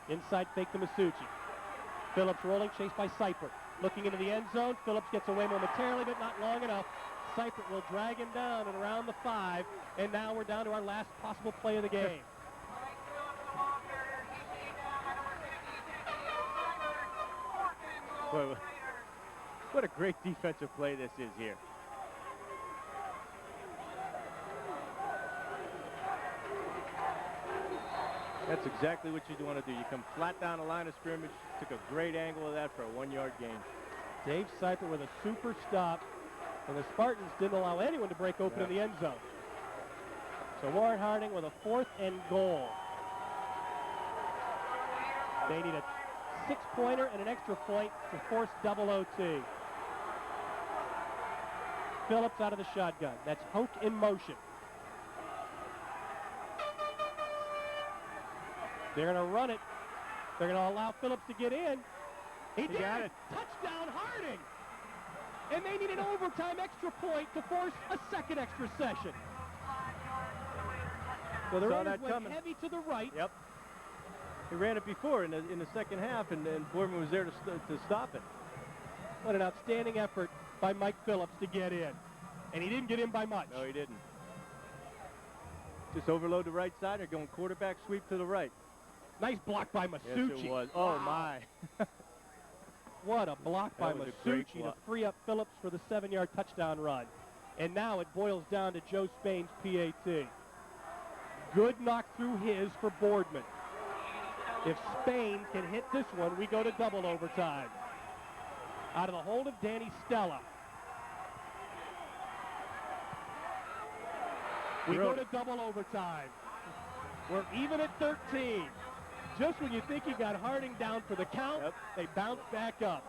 Inside fake to Masucci. Phillips rolling, chased by Seifert. looking into the end zone. Phillips gets away momentarily, but not long enough. Seifert will drag him down and around the 5, and now we're down to our last possible play of the game. Boy, what a great defensive play this is here. That's exactly what you want to do. You come flat down the line of scrimmage, took a great angle of that for a 1-yard gain. Dave Seifert with a super stop, and the Spartans didn't allow anyone to break open in the end zone. So Warren Harding with a 4th and goal. They need a 6-pointer and an extra point to force double OT. Phillips out of the shotgun. That's Hoke in motion. They're going to run it. They're going to allow Phillips to get in. He got it. Touchdown Harding. And they need an overtime extra point to force a second extra session. So the Raiders went heavy to the right. Yep. He ran it before in the second half, and Boardman was there to stop it. What an outstanding effort by Mike Phillips to get in. And he didn't get in by much. No, he didn't. Just overload the right side or going quarterback sweep to the right. Nice block by Masucci. Yes, it was. Oh, my. What a block by Masucci to free up Phillips for the 7-yard touchdown run. And now it boils down to Joe Spain's PAT. Good knock through his for Boardman. If Spain can hit this one, we go to double overtime. Out of the hold of Danny Stella. We go to double overtime. We're even at 13. Just when you think you got Harding down for the count, they bounce back up.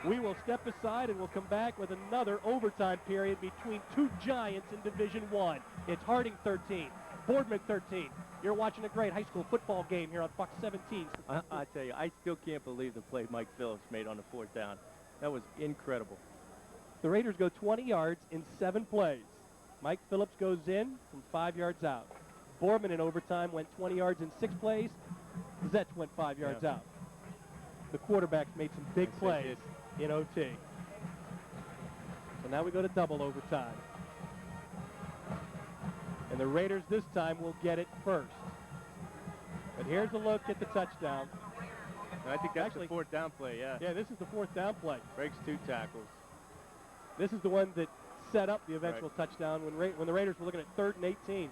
We will step aside and we'll come back with another overtime period between two giants in Division I. It's Harding 13, Boardman 13. You're watching a great high school football game here on Fox 17. I tell you, I still can't believe the play Mike Phillips made on the 4th down. That was incredible. The Raiders go 20 yards in 7 plays. Mike Phillips goes in from 5 yards out. Boardman in overtime went 20 yards in 6 plays. Zetz went 5 yards out. The quarterbacks made some big plays in OT. So now we go to double overtime. And the Raiders this time will get it first. But here's a look at the touchdown. I think that's the 4th down play, Yeah, this is the 4th down play. Breaks 2 tackles. This is the one that set up the eventual touchdown when the Raiders were looking at 3rd and 18.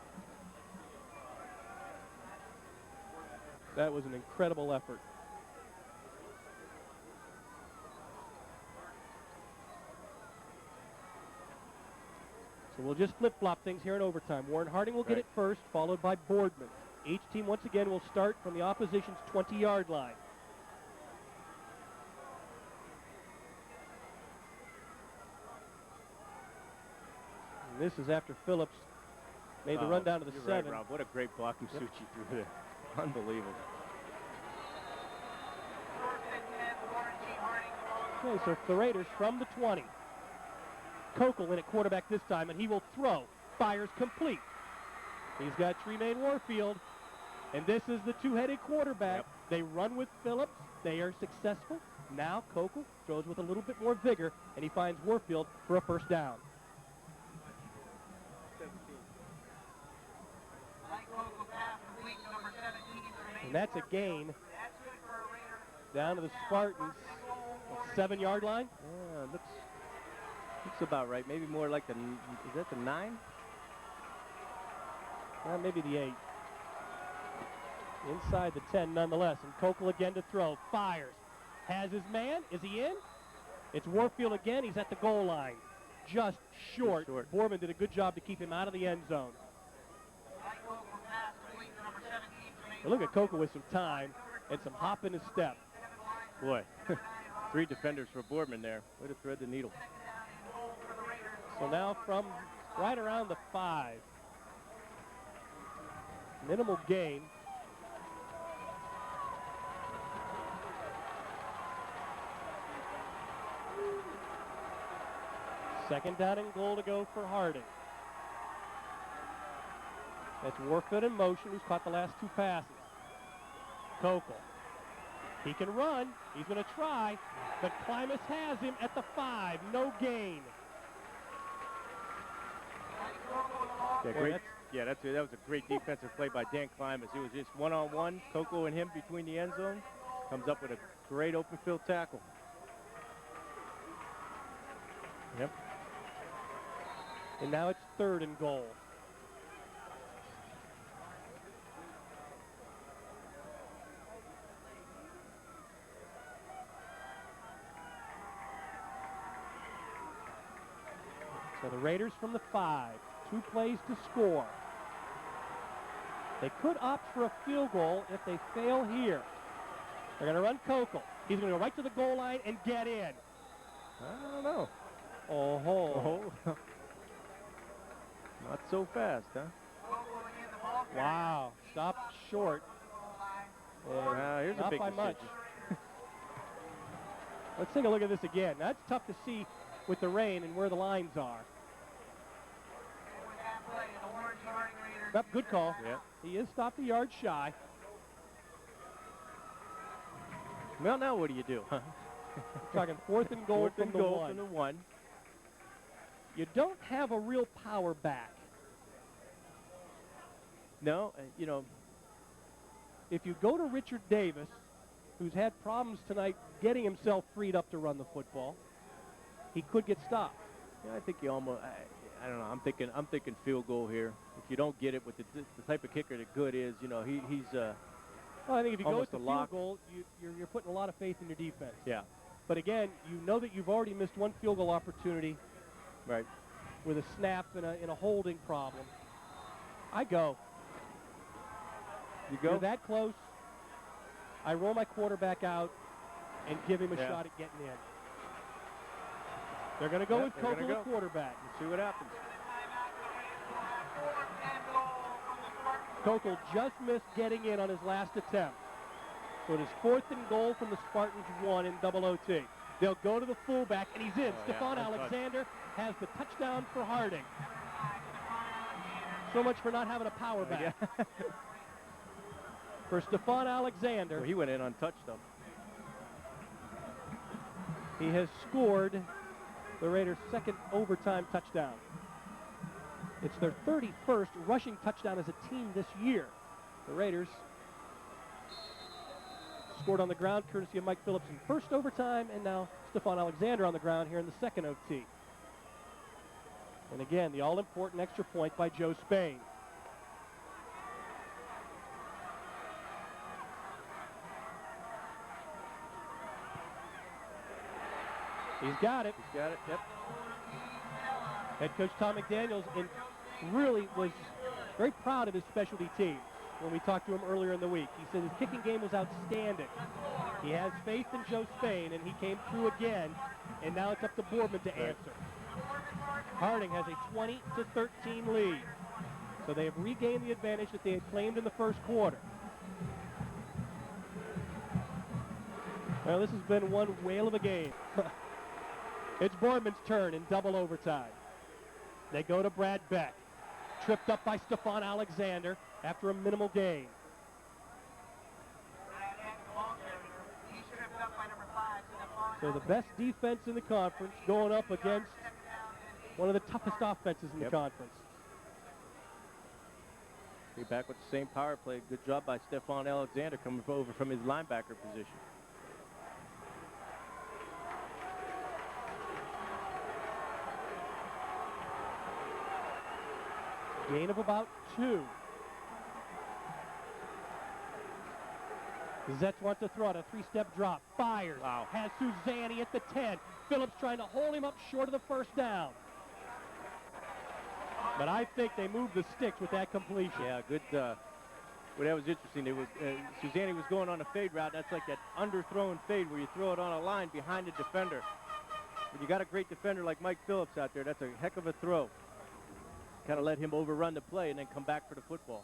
That was an incredible effort. So we'll just flip-flop things here in overtime. Warren Harding will get it first, followed by Boardman. Each team, once again, will start from the opposition's 20-yard line. And this is after Phillips made the run down to the 7. Right, Rob. What a great block Masucci threw there. Unbelievable. Okay, so for the Raiders from the 20. Kokel in at quarterback this time, and he will throw. Fires complete. He's got Tremaine Warfield, and this is the two-headed quarterback. They run with Phillips. They are successful. Now Kokel throws with a little bit more vigor, and he finds Warfield for a first down. And that's a gain down to the Spartans. 7-yard line? Yeah, looks about right. Maybe more like is that the 9? Maybe the 8. Inside the 10 nonetheless. And Kokel again to throw. Fires. Has his man. Is he in? It's Warfield again. He's at the goal line. Just short. Boardman did a good job to keep him out of the end zone. Well, look at Kokel with some time and some hop in his step. Boy, 3 defenders for Boardman there. Way to thread the needle. So now from right around the 5. Minimal gain. Second down and goal to go for Harding. That's Warfield in motion, who's caught the last 2 passes. Kokel He can run. He's going to try. But Klimas has him at the 5. No gain. Yeah, great. Yeah, that was a great defensive play by Dan Klimas. It was just one-on-one, Coco and him between the end zone. Comes up with a great open field tackle. Yep. And now it's 3rd and goal. So the Raiders from the 5. 2 plays to score. They could opt for a field goal if they fail here. They're going to run Coco. He's going to go right to the goal line and get in. I don't know. Oh. Not so fast, huh? Wow. Stopped short. Here's not a big by decision. much. Let's take a look at this again. That's tough to see with the rain and where the lines are. Yep, good call. Yeah. He is stopped a yard shy. Well, now what do you do? We're talking 4th and goal Fourth from and the goal 1. from the 1. You don't have a real power back. No, If you go to Richard Davis, who's had problems tonight getting himself freed up to run the football, he could get stopped. I think you almost. I don't know. I'm thinking field goal here. If you don't get it with the type of kicker that Good is, he's. Well, I think if you go with Almost the a field lock. goal, you're putting a lot of faith in your defense. Yeah. But again, you know that you've already missed 1 field goal opportunity Right. with a snap and a holding problem. I go. You go. You're that close. I roll my quarterback out and give him a Yeah. shot at getting in. They're going to go Yeah, with they're Coco gonna at go. quarterback. Let's see what happens. Coco just missed getting in on his last attempt. So it is 4th and goal from the Spartans 1 in double OT. They'll go to the fullback, and he's in. Oh, yeah, Stephon no touch. Alexander has the touchdown for Harding. So much for not having a power back. For Stephon Alexander, Well, he went in untouched, though. he has scored the Raiders' 2nd overtime touchdown. It's their 31st rushing touchdown as a team this year. The Raiders scored on the ground courtesy of Mike Phillips in first overtime, and now Stephon Alexander on the ground here in the 2nd OT. And again, the all-important extra point by Joe Spain. He's got it. He's got it. Yep. Head coach Tom McDaniels really was very proud of his specialty teams. When we talked to him earlier in the week, he said his kicking game was outstanding. He has faith in Joe Spain, and he came through again, and now it's up to Boardman to answer. Harding has a 20-13 lead, so they have regained the advantage that they had claimed in the first quarter. Well, this has been one whale of a game. It's Boardman's turn in double overtime. They go to Brad Beck. Tripped up by Stephon Alexander after a minimal gain. So the best defense in the conference going up against one of the toughest offenses in the conference. Be back with the same power play. Good job by Stephon Alexander coming over from his linebacker position. Gain of about 2. Zets wants to throw it, a 3-step drop, fires, has Suzanne at the 10. Phillips trying to hold him up short of the first down. But I think they moved the sticks with that completion. Yeah, good. Well, that was interesting. It was Suzanne was going on a fade route. That's like that underthrown fade where you throw it on a line behind the defender. When you got a great defender like Mike Phillips out there, that's a heck of a throw. Kind of let him overrun the play and then come back for the football.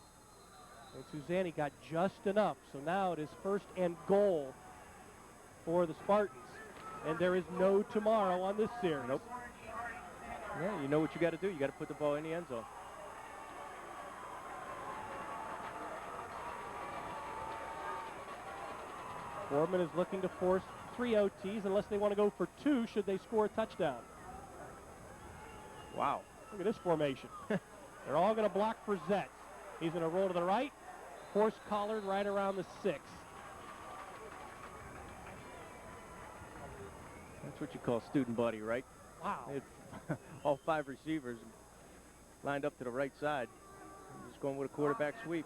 And Suzanne got just enough. So now it is 1st and goal for the Spartans. And there is no tomorrow on this series. Nope. Yeah, you know what you got to do. You got to put the ball in the end zone. Boardman is looking to force 3 OTs unless they want to go for 2 should they score a touchdown. Wow. Look at this formation. They're all going to block for Zet. He's going to roll to the right, horse collared right around the 6. That's what you call student body, right? Wow. All 5 receivers lined up to the right side. Just going with a quarterback sweep.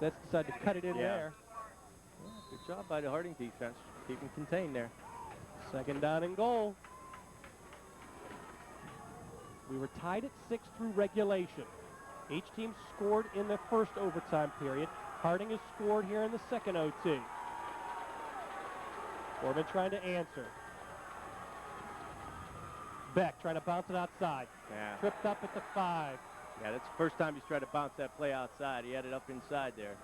Zets decide to cut it in there. Yeah, good job by the Harding defense. Keep them contained there. 2nd down and goal. We were tied at 6 through regulation. Each team scored in the first overtime period. Harding has scored here in the 2nd OT. Boardman trying to answer. Beck trying to bounce it outside. Yeah. Tripped up at the 5. Yeah, that's the first time he's tried to bounce that play outside. He had it up inside there.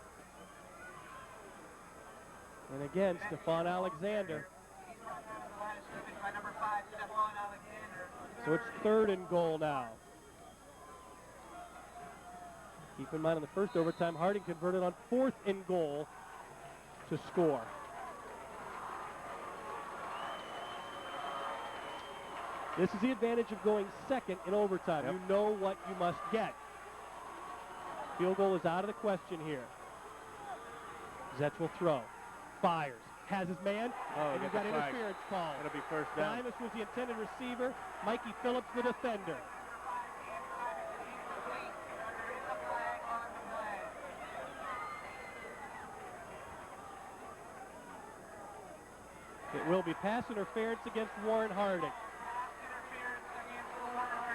And again, Stephon Alexander. So it's 3rd and goal now. Keep in mind in the first overtime, Harding converted on 4th and goal to score. This is the advantage of going 2nd in overtime. Yep. You know what you must get. Field goal is out of the question here. Zetz will throw. Fires. Has his man. And you've got interference call. That'll be first down. Dimas was the intended receiver. Mikey Phillips the defender. It will be pass interference against Warren Harding.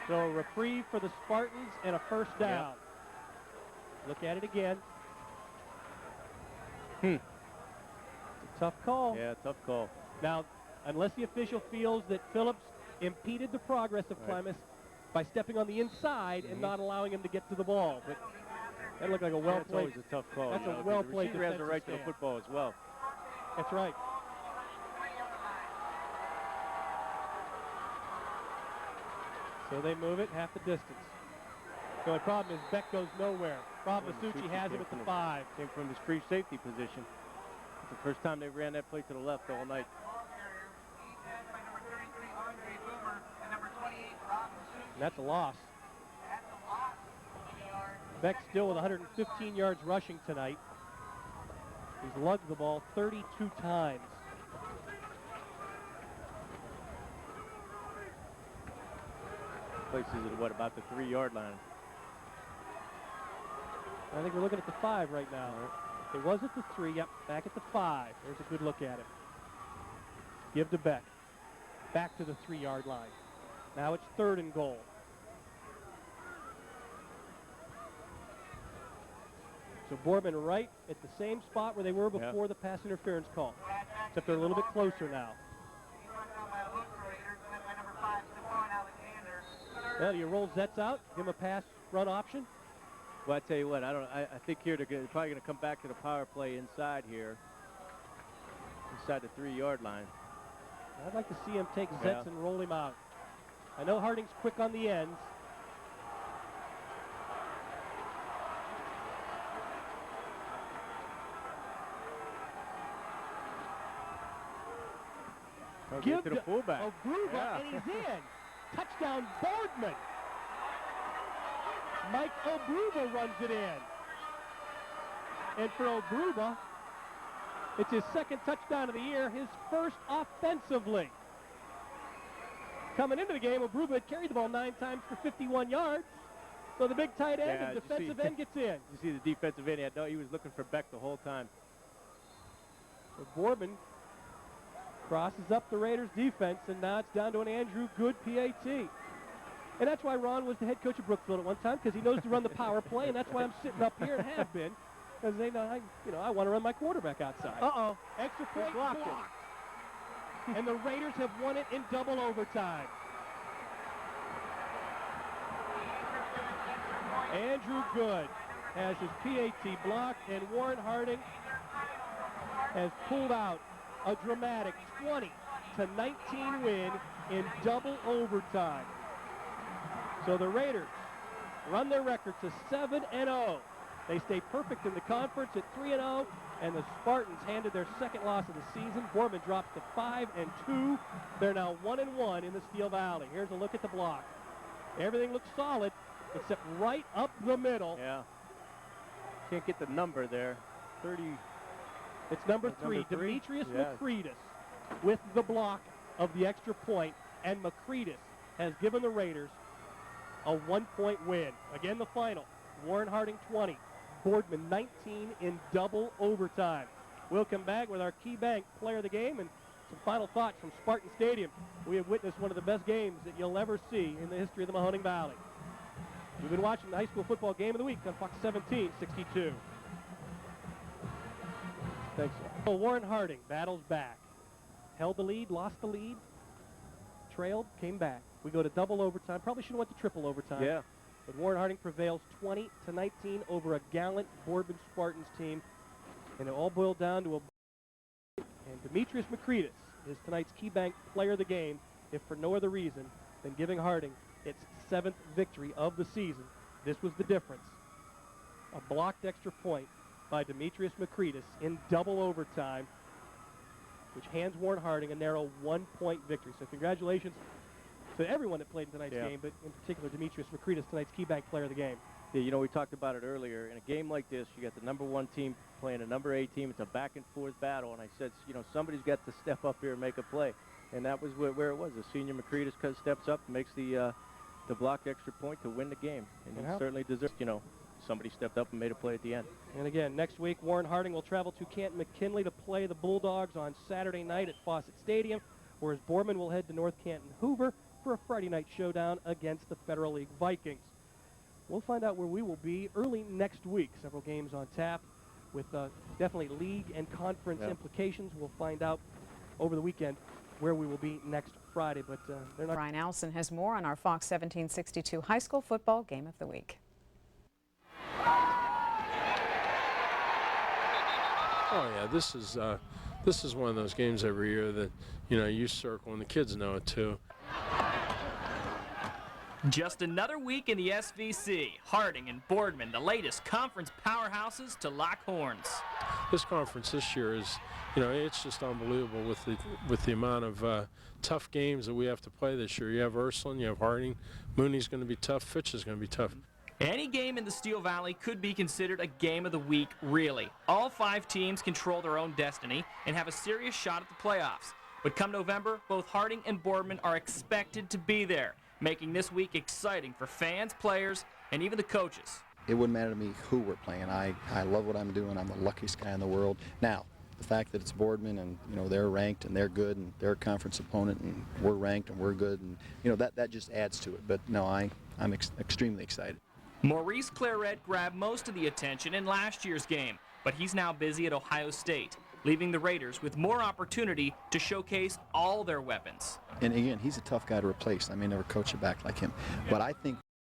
So a reprieve for the Spartans and a first down. Yep. Look at it again. It's a tough call. Yeah, tough call. Now, unless the official feels that Phillips impeded the progress of Klimas by stepping on the inside and not allowing him to get to the ball. But that looked like a well-played. That's always a tough call. That's you a know, well-played the receiver has the right to the stand. football as well. That's right. So they move it half the distance. The only problem is Beck goes nowhere. Rob Masucci has him at the 5. Came from his free safety position. It's the first time they ran that play to the left all night. And that's a loss. Beck still with 115 yards rushing tonight. He's lugged the ball 32 times. Places it, what, about the 3-yard line? I think we're looking at the 5 right now. It was at the 3, yep, back at the 5. There's a good look at it. Give to Beck. Back to the 3-yard line. Now it's 3rd and goal. So Boardman right at the same spot where they were before the pass interference call. Except they're a little bit closer now. Well, do you roll Zetz out, give him a pass run option? Well, I tell you what, I think here they're probably going to come back to the power play inside here. Inside the 3-yard line. I'd like to see him take Zetz and roll him out. I know Harding's quick on the ends. Give to the fullback. Obruba, and he's in. Touchdown, Boardman. Mike Obruba runs it in. And for Obruba, it's his 2nd touchdown of the year, his 1st offensively. Coming into the game, Obruba had carried the ball 9 times for 51 yards. So the big tight end and defensive end gets in. You see the defensive end, he was looking for Beck the whole time. So Boardman crosses up the Raiders defense, and now it's down to an Andrew Good PAT. And that's why Ron was the head coach of Brookfield at one time, because he knows to run the power play, and that's why I'm sitting up here and have been, because they know I want to run my quarterback outside. Uh-oh. Extra point blocked. And the Raiders have won it in double overtime. Andrew Good has his PAT blocked, and Warren Harding has pulled out a dramatic 20-19 win in double overtime. So the Raiders run their record to 7-0 They stay perfect in the conference at 3-0, and the Spartans handed their second loss of the season. Boardman drops to 5-2. They're now 1-1 in the Steel Valley. Here's a look at the block. Everything looks solid, except right up the middle. Yeah. Can't get the number there. 30. It's number three, Demetrius Makritis, with the block of the extra point, and Makritis has given the Raiders a 1-point win. Again, the final, Warren Harding 20, Boardman 19 in double overtime. We'll come back with our Key Bank player of the game and some final thoughts from Spartan Stadium. We have witnessed one of the best games that you'll ever see in the history of the Mahoning Valley. We've been watching the high school football game of the week on Fox 1762. Thanks. Well, Warren Harding battles back. Held the lead, lost the lead, trailed, came back. We go to double overtime. Probably should have went to triple overtime. Yeah. But Warren Harding prevails 20-19 over a gallant Boardman Spartans team. And it all boiled down to a... And Demetrius Makritis is tonight's Key Bank player of the game, if for no other reason than giving Harding its 7th victory of the season. This was the difference. A blocked extra point by Demetrius Makritis in double overtime, which hands Warren Harding a narrow 1-point victory. So congratulations to everyone that played in tonight's game, but in particular Demetrius Makritis, tonight's Key Bank player of the game. Yeah, you know, we talked about it earlier. In a game like this, you got the number 1 team playing a number 8 team. It's a back-and-forth battle, and I said, you know, somebody's got to step up here and make a play. And that was where it was. The senior Makritis steps up, makes the blocked extra point to win the game. And he certainly deserves, you know, somebody stepped up and made a play at the end. And again, next week, Warren Harding will travel to Canton McKinley to play the Bulldogs on Saturday night at Fawcett Stadium, whereas Boardman will head to North Canton Hoover for a Friday night showdown against the Federal League Vikings. We'll find out where we will be early next week. Several games on tap with definitely league and conference implications. We'll find out over the weekend where we will be next Friday, but they're not. Brian Allison has more on our Fox 1762 high school football game of the week. Oh yeah, this is one of those games every year that, you know, you circle and the kids know it too. Just another week in the SVC. Harding and Boardman, the latest conference powerhouses to lock horns. This conference this year is, you know, it's just unbelievable with the amount of tough games that we have to play this year. You have Ursuline, you have Harding, Mooney's going to be tough, Fitch is going to be tough. Any game in the Steel Valley could be considered a game of the week, really. All 5 teams control their own destiny and have a serious shot at the playoffs. But come November, both Harding and Boardman are expected to be there, making this week exciting for fans, players, and even the coaches. It wouldn't matter to me who we're playing. I love what I'm doing. I'm the luckiest guy in the world. Now, the fact that it's Boardman and, you know, they're ranked and they're good and they're a conference opponent and we're ranked and we're good, and, you know, that just adds to it. But no, I'm extremely excited. Maurice Claret grabbed most of the attention in last year's game, but he's now busy at Ohio State, leaving the Raiders with more opportunity to showcase all their weapons. And again, he's a tough guy to replace. I may never coach a back like him. But I think